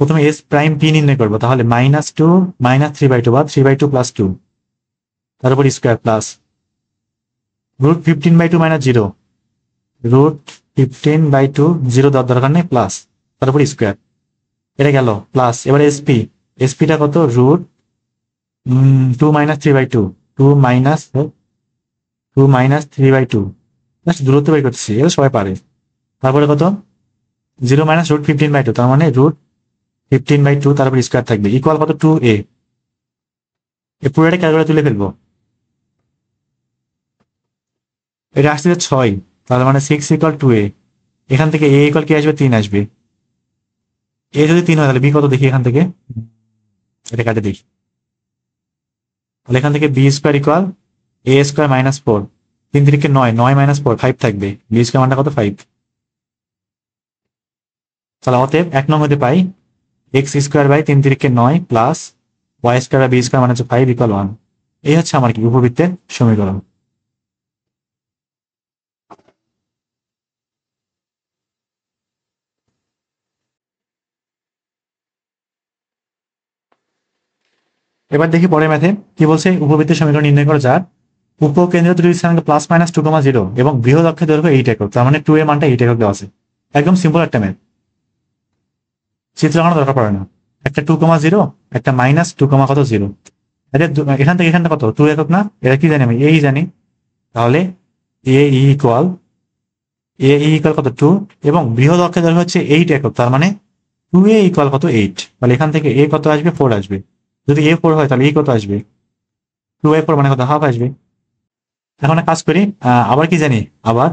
প্রথমে এস প্রাইম পি নির্ণয় করবো, তাহলে -2 -3/2 বা 3/2 প্লাস 2, তার উপর স্কোয়ার প্লাস √15/2 -0, √15/2, 0 দেওয়ার দরকার নেই, প্লাস তার উপর স্কোয়ার। এটা গেল প্লাস। এবার এসপি, এসপিটা কত, √2 -3/2, 2 -3/2, জাস্ট দূরত্ব বের করতেছি, এটা সবাই পারে। তারপরে কত, 0 -√15/2, তার মানে √15/2, তারপর স্কোয়ার থাকবে, ইকুয়াল কত, 2a। এই পুরোটা ক্যালকুলেটর তুলে ফেলবো, এটা আসছে 6, তার মানে 6 = 2a। এখান থেকে a ইকুয়াল কি আসবে, 3 আসবে। এ যদি 3 হয় তাহলে বি কত দেখি এখান থেকে, এটা কাটে দেখি। তাহলে এখান থেকে বি স্কোয়ার ইকুয়াল এ স্কোয়ার মাইনাস 4, 3 3 কে 9, 9 মাইনাস 4 5 থাকবে, বি স্কোয়ার মানটা কত 5। তাহলে অতএব 1 নং হতে পাই এক্স স্কোয়ার বাই 3 3 কে 9 plus y square by b square মানে হচ্ছে 5 ইকুয়াল 1। এই হচ্ছে আমার কি উপবৃত্তের সমীকরণ। এবার দেখি পরের ম্যাথে কি বলছে, উপবৃত্তের সমীকরণ নির্ণয় করা যার উপকেন্দ্র দুটি স্থানাঙ্ক প্লাস মাইনাস 2,0 এবং বৃহৎ অক্ষের দৈর্ঘ্য 8 একক, তার মানে 2 এর মানটা 8 একক দেওয়া আছে। একদম সিম্পল একটা ম্যাথ, চিত্র আঁকানো দরকার পড়ে না। একটা 2,0, একটা মাইনাস 2, কত 0, এখান থেকে এখানটা কত 2 একক না, এটা কি জানি আমি এই জানি। তাহলে এ ইকুয়াল কত 2 এবং বৃহৎ অক্ষের দৈর্ঘ্য হচ্ছে 8 একক, তার মানে 2a ইকুয়াল কত 8। তাহলে এখান থেকে এ কত আসবে 4 আসবে, যদি এ 4 হয় তাহলে এই কত আসবে 2a4 মানে কত হাফ আসবে। এখন কাজ করি, আবার কি জানি, আবার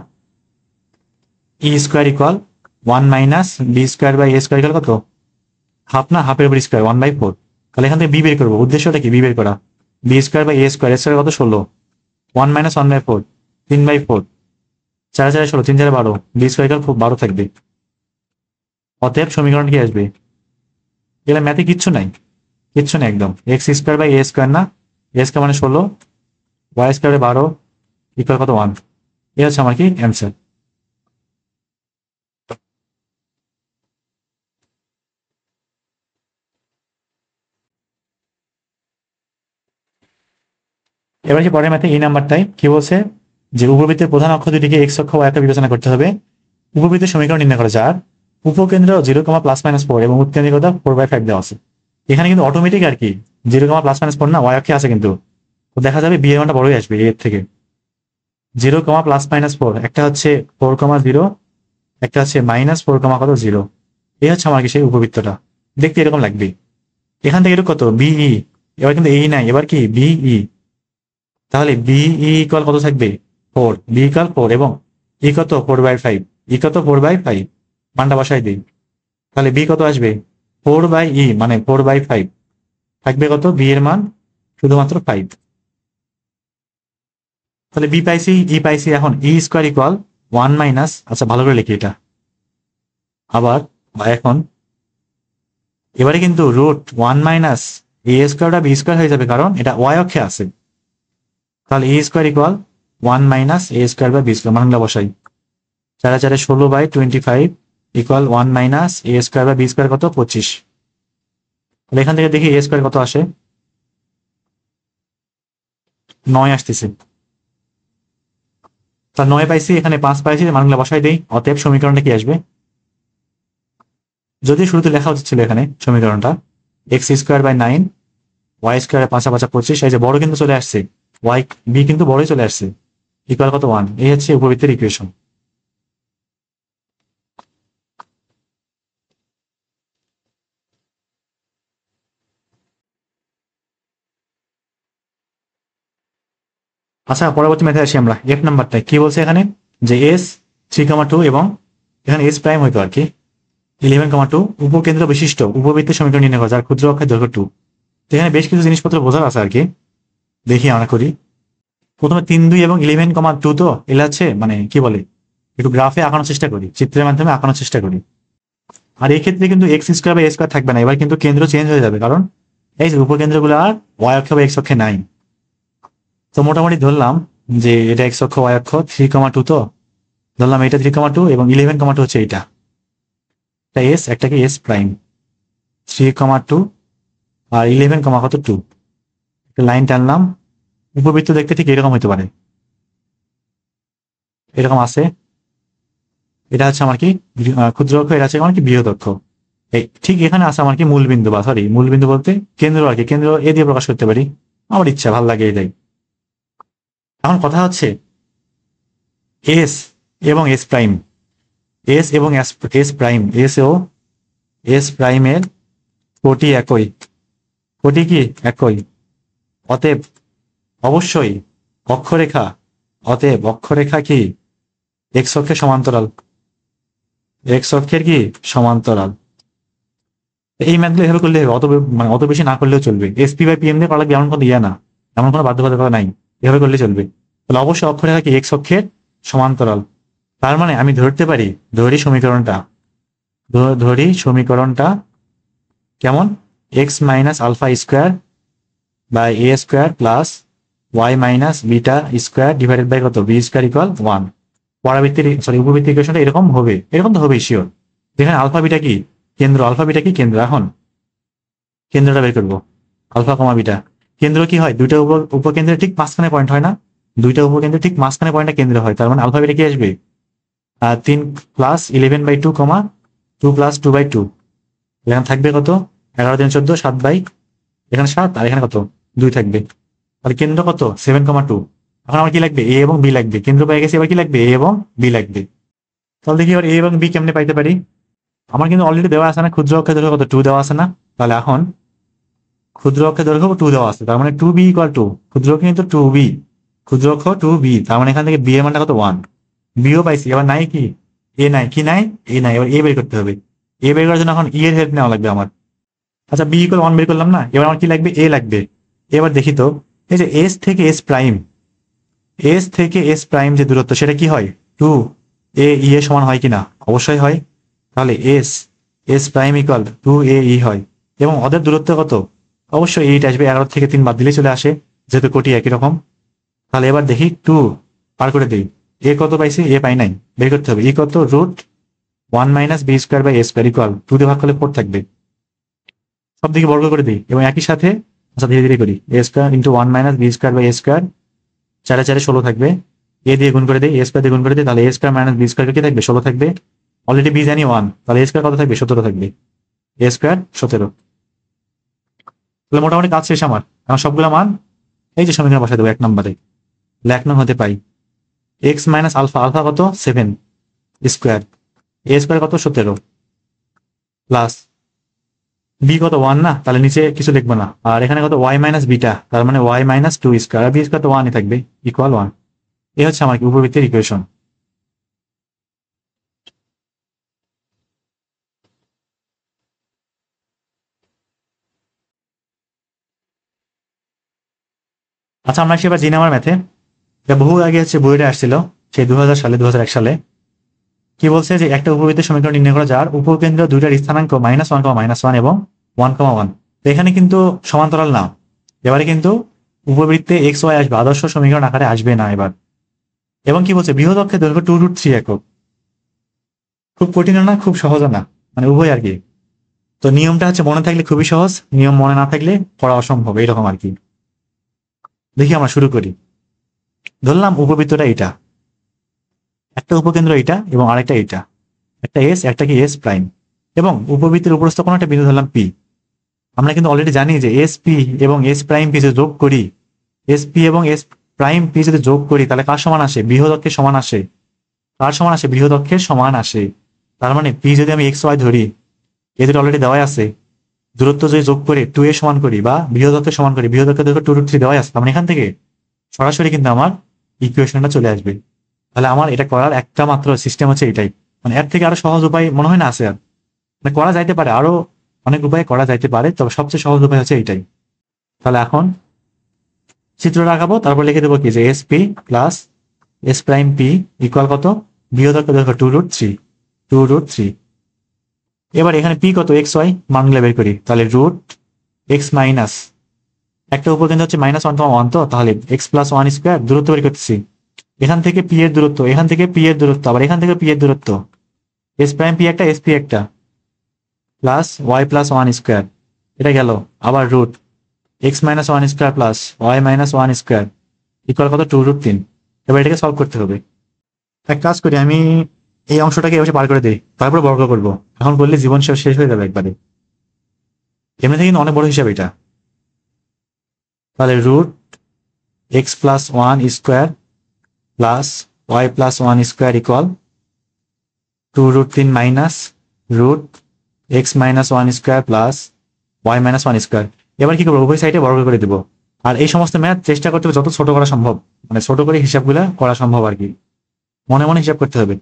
e square equal 1 minus b square by a square equal কত হাফ, না হাফের উপর স্কোয়ার 1/4। তাহলে এখান থেকে বি বের করবো, উদ্দেশ্যটা কি বি বের করা, b square by a square, square কত 16, 1 মাইনাস 1/4 3/4, 4 4 16, 3 4 12, বি স্কোয়ার ইকুয়াল 12 থাকবে। অতএব সমীকরণ কি আসবে, এগুলো ম্যাথে কিচ্ছু নাই, কিচ্ছু নেই একদম, x square by a square না, এ স্কোয়ার মানে 16, ওয়াই স্কোয়ার 12 ইকুয়াল কত 1। এ হচ্ছে আমার কি অ্যান্সার। এবার কি পরের ম্যাথে এই নাম্বারটাই কি বলছে, যে উপবৃত্তের প্রধান অক্ষ দুটিকে এক্স অক্ষ ওয়াই অক্ষ বিবেচনা করতে হবে, উপবৃত্তের সমীকরণ নির্ণয় করা যার উপকেন্দ্র 0, +-4 এবং উৎকেন্দ্রিকতা 4/5 দেওয়া আছে। এখানে কিন্তু অটোমেটিক আর কি 0, +-4 না ওয়াই অক্ষে আছে, কিন্তু তো দেখা যাবে বি এর মানটা বড়ই আসবে এর থেকে। 0, একটা হচ্ছে 4,0, একটা হচ্ছে -4, কত 0। এই হচ্ছে আমার কি সেই উপবৃত্তটা, দেখতে এরকম লাগবে। এখান থেকে এরকম কত বিই, এবার কিন্তু এই নাই, এবার কি বিই, তাহলে বিই ইকুয়াল কত থাকবে 4, বি ইকুয়াল 4 এবং ই কত 4/5, ই কত 4/5, মানটা বসাই দিই। তাহলে বি কত আসবে 4/ই মানে 4/5, থাকবে কত বি এর মান শুধুমাত্র 5। তাহলে বি পাইছি ই পাইছি, এখন ই স্কোয়ার ইকুয়াল 1 মাইনাস, আচ্ছা ভালো করে লিখি এটা আবার, এখন এবারে কিন্তু রুট 1 মাইনাস এ স্কোয়ারটা বি স্কোয়ার হয়ে যাবে, কারণ এটা ওয়াই অক্ষে আছে। তাহলে a square equal 1 minus a square by b square, মানগুলো বসাই, 4 4 16/25 equal 1 minus a square by b square কত 25। তাহলে এখান থেকে দেখি এ স্কোয়ার কত আসে, 9 আসতেছে। তা 9 পাইছি, এখানে 5 পাইছি, মানগুলো বসাই দেই। অতএব সমীকরণটা কি আসবে, যদি শুরুতে লেখা উচিত ছিল এখানে সমীকরণটা x square by 9 y square 5 5 25, এই যে বড় কিন্তু চলে আসছে, ওয়াই বি কিন্তু বড়ই চলে আসছে, ইকুয়াল কত 1। এই হচ্ছে উপবৃত্তের ইকুয়েশন। আচ্ছা পরবর্তী ম্যাথে আসি আমরা, এফ নাম্বারটা কি বলছে এখানে, যে এস 3,2 এবং এখানে এস প্রাইম হইতো আর কি 11,2 উপকেন্দ্র বিশিষ্ট উপবৃত্তের সমীকরণ নির্ণয় করা যার ক্ষুদ্র অক্ষের দৈর্ঘ্য 2। এখানে বেশ কিছু জিনিসপত্র বোঝার আছে আর কি, দেখি আমরা করি। প্রথমে 3 2 এবং 11,2, তো এগুলো আছে মানে কি বলে একটু গ্রাফে আঁকানোর চেষ্টা করি, চিত্রের মাধ্যমে আঁকানোর চেষ্টা করি। আর এই ক্ষেত্রে কিন্তু এক্স স্কোয়ার বা এ স্কোয়ার থাকবে না, এবার কিন্তু কেন্দ্র চেঞ্জ হয়ে যাবে, কারণ এই যে উপকেন্দ্রগুলো আর ওয়াই অক্ষ বা এক্স অক্ষে নাই। তো মোটামুটি ধরলাম যে এটা এক্স অক্ষ ওয়াই অক্ষ 3,2, তো ধরলাম এটা 3,2 এবং 11,2 হচ্ছে এইটা, একটা এস একটাকে এস প্রাইম, 3,2 আর 11, কত 2, একটা লাইন টানলাম। উপবৃত্ত দেখতে ঠিক এরকম হতে পারে, এরকম আছে। এটা হচ্ছে আমার কি ক্ষুদ্র অক্ষ, এটা হচ্ছে আমার কি বৃহৎ অক্ষ। এই ঠিক এখানে আছে আমার কি মূল বিন্দু, বা সরি মূল বিন্দু বলতে কেন্দ্র আর কি, কেন্দ্র এ দিয়ে প্রকাশ করতে পারি, আমার ইচ্ছা ভাল লাগে এটাই। এখন কথা হচ্ছে এস এবং এস প্রাইম, এস এবং এস প্রাইম, এস ও এস প্রাইমের কোটি একই, কোটি কি একই, অতএব অবশ্যই অক্ষরেখা, অতএব অক্ষরেখা কি এক্স অক্ষের সমান্তরাল, এক্স অক্ষের কি সমান্তরাল। এই ম্যাথগুলো এভাবে করলে হবে, মানে অত বেশি না করলেও চলবে। এসপি বাই পিএম দিয়ে করা লাগবে এমন কোনো ইয়ে না, এমন কোনো বাধ্যবাধকতা নাই, এভাবে করলে চলবে। তাহলে অবশ্যই অক্ষরেখা কি এক্স অক্ষের সমান্তরাল। তার মানে আমি ধরতে পারি, ধরি সমীকরণটা কেমন, x minus alpha square by a square plus y minus beta square divided by কত, বি স্কোয়ার ইকুয়াল 1। পরাবৃত্তির উপবৃত্তির ইকুয়েশনটা এরকম হবে, এরকম তো হবেই শিওর। যেখানে আলফা বিটা কি কেন্দ্র, আলফা বিটা কি কেন্দ্র, এখন কেন্দ্রটা বের করবো, আলফা কমা বিটা। কেন্দ্র কি হয়, দুইটা উপকেন্দ্রের ঠিক মাঝখানে পয়েন্ট হয় না, দুইটা উপকেন্দ্রের ঠিক মাঝখানে পয়েন্টটা কেন্দ্র হয়। তার মানে আলফা বিটা কি আসবে, 3 প্লাস 11/2 কমা 2 প্লাস 2/2। এখানে থাকবে কত, 11 × 14 7 এখানে 7 আর এখানে কত 2 থাকবে। তাহলে কেন্দ্র কত 7,2। এখন আমার কি লাগবে, এ এবং বি লাগবে, কেন্দ্র পেয়ে গেছে, এবার কি লাগবে, এ এবং বি লাগবে। তাহলে দেখি এবার এ এবং বি কেমনে পাইতে পারি। আমার কিন্তু অলরেডি দেওয়া আছে না, ক্ষুদ্র অক্ষের দৈর্ঘ্য কত 2 দেওয়া আছে না। তাহলে এখন ক্ষুদ্র অক্ষের দৈর্ঘ্য 2 দেওয়া আছে, তার মানে 2b = 2, ক্ষুদ্র অক্ষ কিন্তু 2b, ক্ষুদ্র অক্ষ 2b, তার মানে এখান থেকে বি এর মানটা কত 1। বিও পাইছি, এবার নাই কি, এ নাই, কি নাই, এ নাই, এবার এ বের করতে হবে। এ বের করার জন্য এখন ই এর হেল্প নেওয়া লাগবে আমার। আচ্ছা বি = 1 বের করলাম না, এবার আমার কি লাগবে, এ লাগবে। এবার দেখি তো, এই যে এস থেকে এস প্রাইম, এস থেকে এস প্রাইম যে দূরত্ব সেটা কি হয়, 2 এ ই এর সমান হয় কিনা, অবশ্যই হয়। তাহলে এস এস প্রাইম = 2 এ ই হয়, এবং ওদের দূরত্ব কত, অবশ্যই 8 আসবে, 11 থেকে 3 বাদ দিলেই চলে আসে, যেহেতু কোটি একই রকম। তাহলে এবার দেখি 2 পার করে দিই, এ কত পাইছি, এ পাই নাই, বের করতে হবে ই কত, √1 - b² / a² = 2 দিয়ে ভাগ করলে 4 থাকবে। সব দিকে বর্গ করে দিই এবং একই সাথে, আচ্ছা ধীরে ধীরে করি, a² × 1 - b² / a², 4 4 16 থাকবে। এ দিয়ে গুণ করে দিই, a² দিয়ে গুণ করে দিই, তাহলে a² - b² কি থাকবে, 16 থাকবে। অলরেডি বি জানি 1, তাহলে a² কত থাকবে, 17 থাকবে, a² 17। তাহলে মোটামুটি কাজ শেষ আমার। এখন সবগুলো মান এই যে সমীকরণে বসাই দেবো 1 নম্বরে। 1 নং হতে পাই এক্স মাইনাস আলফা, আলফা কত 7 স্কোয়ার, এ স্কোয়ার কত 17 প্লাস বি কত 1 না, তাহলে নিচে কিছু লিখবো না, আর এখানে কত ওয়াই মাইনাস বিটা, তার মানে ওয়াই মাইনাস 2 স্কোয়ার, আর বি স্কোয়ার তো 1ই থাকবে, ইকুয়াল 1। এই হচ্ছে আমার উপবৃত্তের ইকুয়েশন। আচ্ছা আমরা সেবার জি নাম্বার ম্যাথে, এটা বহু আগে হচ্ছে বইটা আসছিল, সেই 2000 সালে 2001 সালে। কি বলছে যে একটা উপবৃত্তের সমীকরণ নির্ণয় করা যার উপকেন্দ্র দুইটার স্থানাঙ্ক -1, এবং 1,1। তো এখানে কিন্তু সমান্তরাল না, এবারে কিন্তু উপবৃত্তে এক্স ওয়াই আসবে, আদর্শ সমীকরণ আকারে আসবে না এবার। এবং কি বলছে, বৃহৎ অক্ষের দৈর্ঘ্য 2√3 একক। খুব কঠিন না, খুব সহজ না, মানে উভয় আর কি। তো নিয়মটা হচ্ছে মনে থাকলে খুবই সহজ, নিয়ম মনে না থাকলে পড়া অসম্ভব, এইরকম আর কি। দেখি আমরা শুরু করি। ধরলাম উপবৃত্তটা এটা, একটা উপকেন্দ্র এটা এবং আরেকটা এটা, একটা এস, একটা কি এস প্রাইম, এবং উপবৃত্তের উপরস্থ কোনো একটা বিন্দু ধরলাম পি। আমরা কিন্তু অলরেডি জানি যে এস পি এবং এস প্রাইম পি যদি যোগ করি, এস পি এবং এস প্রাইম পি যদি যোগ করি, তাহলে কার সমান আসে, বৃহৎ অক্ষের সমান আসে। কার সমান আসে, বৃহৎ অক্ষের সমান আসে। তার মানে পি যদি আমি এক্স ওয়াই ধরি, এ দুটো অলরেডি দেওয়াই আছে, দূরত্ব যদি যোগ করে 2 এ সমান করি বা বৃহৎ অক্ষের সমান করি, বৃহৎ অক্ষের দৈর্ঘ্য 2√3 দেওয়াই আছে, তার মানে এখান থেকে সরাসরি কিন্তু আমার ইকুয়েশনটা চলে আসবে। তাহলে আমার এটা করার একটা মাত্র সিস্টেম হচ্ছে এটাই, মানে এর থেকে আরো সহজ উপায় মনে হয় না আছে আর, মানে করা যাইতে পারে, আরো অনেক উপায়ে করা যাইতে পারে, তবে সবচেয়ে সহজ উপায় হচ্ছে এইটাই। তাহলে এখন চিত্র রাখাবো, তারপর লিখে দেবো কি যে S P plus S prime P equal কত, বৃহৎ অক্ষের দৈর্ঘ্য 2√3। এবার এখানে পি কত, এক্স ওয়াই মানগুলো বের করি, তাহলে √x মাইনাস, একটা উপকেন্দ্র হচ্ছে -1,1, তো তাহলে x + 1² দূরত্ব বের করতেছি, এখান থেকে পি এর দূরত্ব, এখান থেকে পি এর দূরত্ব, আবার এখান থেকে পি এর দূরত্ব, এস প্রাইম পি একটা, এস পি একটা, প্লাস ওয়াই + 1², এটা গেল, আবার √x - 1² প্লাস y - 1² ইকুয়াল কত, 2√3। এবার এটাকে সলভ করতে হবে। এক কাজ করি, আমি এই অংশটাকে এভাবে পার করে দিই, তারপরে বর্গ করব। এখন করলে জীবন শেষ হয়ে যাবে একবারে, এমনি কিন্তু অনেক বড় হিসাব এটা। তাহলে √x + 1² plus y + 1² equal 2√3 minus √x - 1² plus y - 1²। এবার কি করবো, উভয় সাইডে বর্গ করে দেবো। আর এই সমস্ত ম্যাথ চেষ্টা করতে হবে যত ছোট করা সম্ভব, মানে ছোট করে হিসাবগুলো করা সম্ভব আর কি, মনে মনে হিসাব করতে হবে।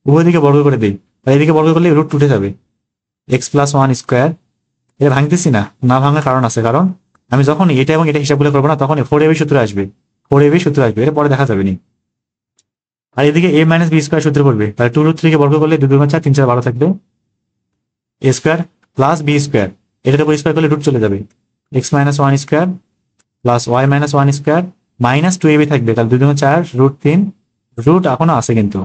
উভয় দিকে বর্গ করে দিই, আর এদিকে বর্গ করলে √2 উঠে যাবে, x + 1² এটা ভাঙতেছি না, না ভাঙার কারণ আছে, কারণ আমি যখন এটা এবং এটা হিসাবগুলো করবো না তখন 4ab সূত্র আসবে, 4ab সূত্র আসবে, এটা পরে দেখা যাবে নি। আর এদিকে a মাইনাস বি স্কোয়ার সূত্র করবে, তাহলে 2√3 কে বর্গ করলে 2 2 4 3 4 12 থাকবে, a square plus b square, এটার উপর স্কোয়ার করলে রুট চলে যাবে, x minus one square plus y minus one square minus 2ab থাকবে, তাহলে 2 2 4 √3, রুট এখনো আছে কিন্তু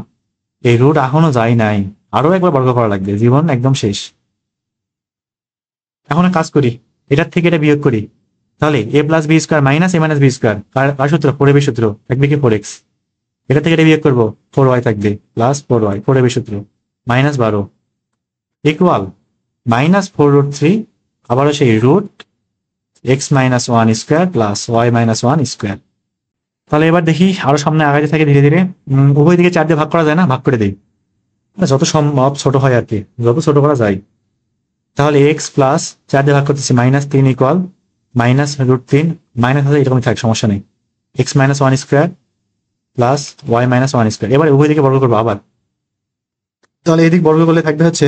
এই রুট এখনো যায় নাই, আরো একবার বর্গ করা লাগবে, জীবন একদম শেষ। এখন এক কাজ করি, এটার থেকে এটা বিয়োগ করি, তাহলে a plus b square minus a minus b square, কার সূত্র 4ab সূত্র, থাকবে কি 4x, এটা থেকে এটা বিয়োগ করবো 4y থাকবে প্লাস 4y, 4ab সূত্র মাইনাস 12 ইকুয়াল মাইনাস 4√3, আবারও সেই root x minus one square plus y minus one square. তাহলে এবার দেখি আরো সামনে আগাতে থাকে ধীরে ধীরে, উভয় দিকে 4 দিয়ে ভাগ করা যায় না, ভাগ করে দিই, যত সম্ভব ছোট হয় আর কি, যত ছোট করা যায়। তাহলে এক্স প্লাস 4 দিয়ে ভাগ করতেছি -3 ইকুয়াল -√3, মাইনাস আছে এরকমই থাক, সমস্যা নেই, x minus one square plus y minus one square. এবার উভয় দিকে বর্গ করবো আবার, তাহলে এদিক বর্গ করলে থাকবে হচ্ছে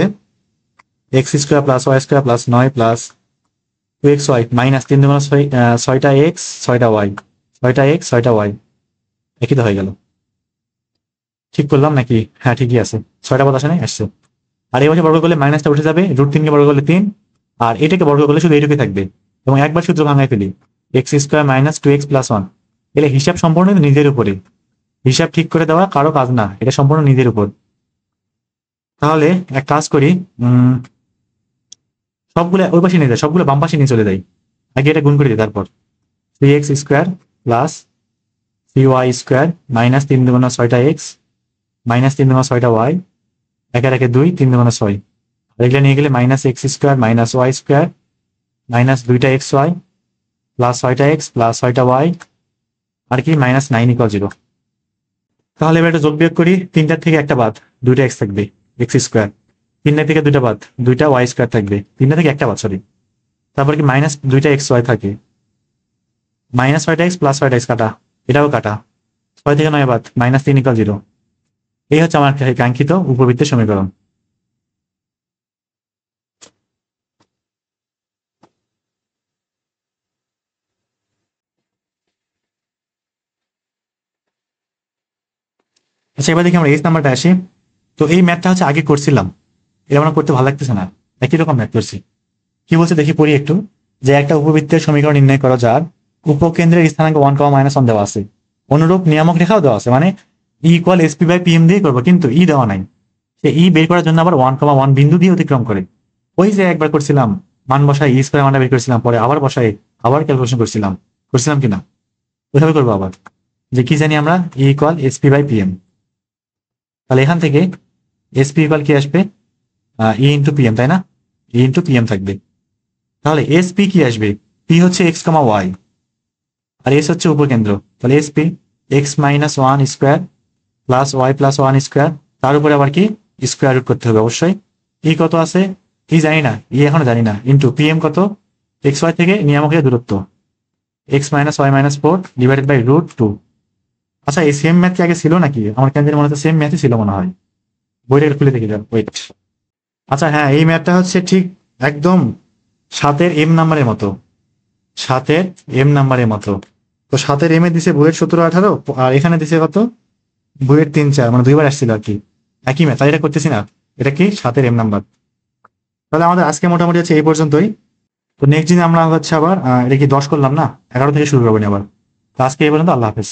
x square plus y square plus 9 plus 2xy minus 3 2 6টা এক্স 6টা ওয়াই, 6টা এক্স 6টা ওয়াই, একই তো হয়ে গেল। ঠিক করলাম নাকি? হ্যাঁ ঠিকই আছে, 6টা পদ আসে নাই, আসছে। আর এই বছর বর্গ করলে মাইনাসটা উঠে যাবে, √3 কে বর্গ করলে 3, আর এটাকে বর্গ করলে শুধু এইটুকুই থাকবে, এবং একবার সূত্র ভাঙায় ফেলি, x square minus 2x plus 1। এলে হিসাব সম্পূর্ণ নিজের উপরে, হিসাব ঠিক করে দেওয়া কারো কাজ না, এটা সম্পূর্ণ নিজের উপর। তাহলে এক কাজ করি, সবগুলো ওই পাশে নিয়ে যায়, সবগুলো বাম পাশে নিয়ে চলে যায়, আগে এটা গুণ করে দিই, তারপর 3x square plus 3y square minus 3 2 6টা এক্স মাইনাস 3 2 6টা ওয়াই, একের একে 2 3 2 6, এগুলো নিয়ে গেলে minus x square minus y square minus 2টা এক্স ওয়াই প্লাস 6টা এক্স প্লাস 6টা ওয়াই, আর কি -9 ইকুয়াল 0। তাহলে এবার একটা যোগ বিয়োগ করি, 3টার থেকে একটা বাদ, 2টা এক্স থাকবে, এক্স স্কোয়ার, 3টা থেকে 2টা বাদ, 2টা ওয়াই স্কোয়ার থাকবে, 3টা থেকে একটা বাদ, সরি, তারপর কি মাইনাস 2টা এক্স ওয়াই থাকে, মাইনাস 6টা এক্স প্লাস 6টা এক্স কাটা, এটাও কাটা, 6 থেকে 9 বাদ, -3 ইকুয়াল 0। এই হচ্ছে আমার কাঙ্ক্ষিত উপবৃত্তের সমীকরণ। আচ্ছা এবার দেখি আমরা এইচ নাম্বারটা আসি। তো এই ম্যাথটা হচ্ছে আগে করছিলাম, এটা আমার করতে ভালো লাগতেছে না, একই রকম ম্যাথ করছি। কি বলছে দেখি পড়ি একটু, যে একটা উপবৃত্তের সমীকরণ নির্ণয় করা যার উপকেন্দ্রের স্থানাঙ্ক 1, -1 দেওয়া আছে, অনুরূপ নিয়ামক রেখাও দেওয়া আছে, মানে ই ইকুয়াল SP/PM দিয়ে করবো, কিন্তু ই দেওয়া নাই, সে ই বের করার জন্য আবার 1, 1 বিন্দু দিয়ে অতিক্রম করে। ওই যে একবার করছিলাম মান বসাই ই স্কোয়ার মানটা বের করছিলাম, পরে আবার বসাই আবার ক্যালকুলেশন করছিলাম, করছিলাম কিনা, ওইভাবে করবো আবার, যে কি জানি আমরা ই ইকুয়াল SP/PM। তাহলে এখান থেকে SP ইকুয়াল কি আসবে, ই ইন্টু পিএম, তাই না, ই ইন্টু পিএম থাকবে। তাহলে SP কি আসবে, পি হচ্ছে x, y, আর এস হচ্ছে উপকেন্দ্র, তাহলে SP x -1 square plus y plus 1 square, তার উপরে আবার কি স্কোয়ার রুট করতে হবে অবশ্যই। ই কত আছে, ই জানি না, ই এখনো জানি না, ইন্টু পিএম কত, XY থেকে নিয়ামকের দূরত্ব x -y-4 ডিভাইডেড বাই √2। আচ্ছা এই সেম ম্যাথ কি আগে ছিল নাকি, আমার কেন জানি মনে হচ্ছে সেম ম্যাথই ছিল মনে হয়, বইটা খুলে দেখি, ওয়েট। আচ্ছা হ্যাঁ, এই ম্যাথটা হচ্ছে ঠিক একদম 7-এর M নাম্বারের মতো, 7-এর M নাম্বারের মতো। তো 7-এর M এ দিছে বইয়ের 17-18, আর এখানে দিছে কত, বইয়ের 3-4, মানে দুইবার আসছিল আর কি, একই ম্যাথ, তাই এটা করতেছি না, এটা কি 7-এর M নাম্বার। তাহলে আমাদের আজকে মোটামুটি হচ্ছে এই পর্যন্তই। তো নেক্সট দিন আমরা হচ্ছে আবার এটা কি 10 করলাম না, 11 থেকে শুরু করবো আবার। তো আজকে এই পর্যন্ত, আল্লাহ হাফেজ।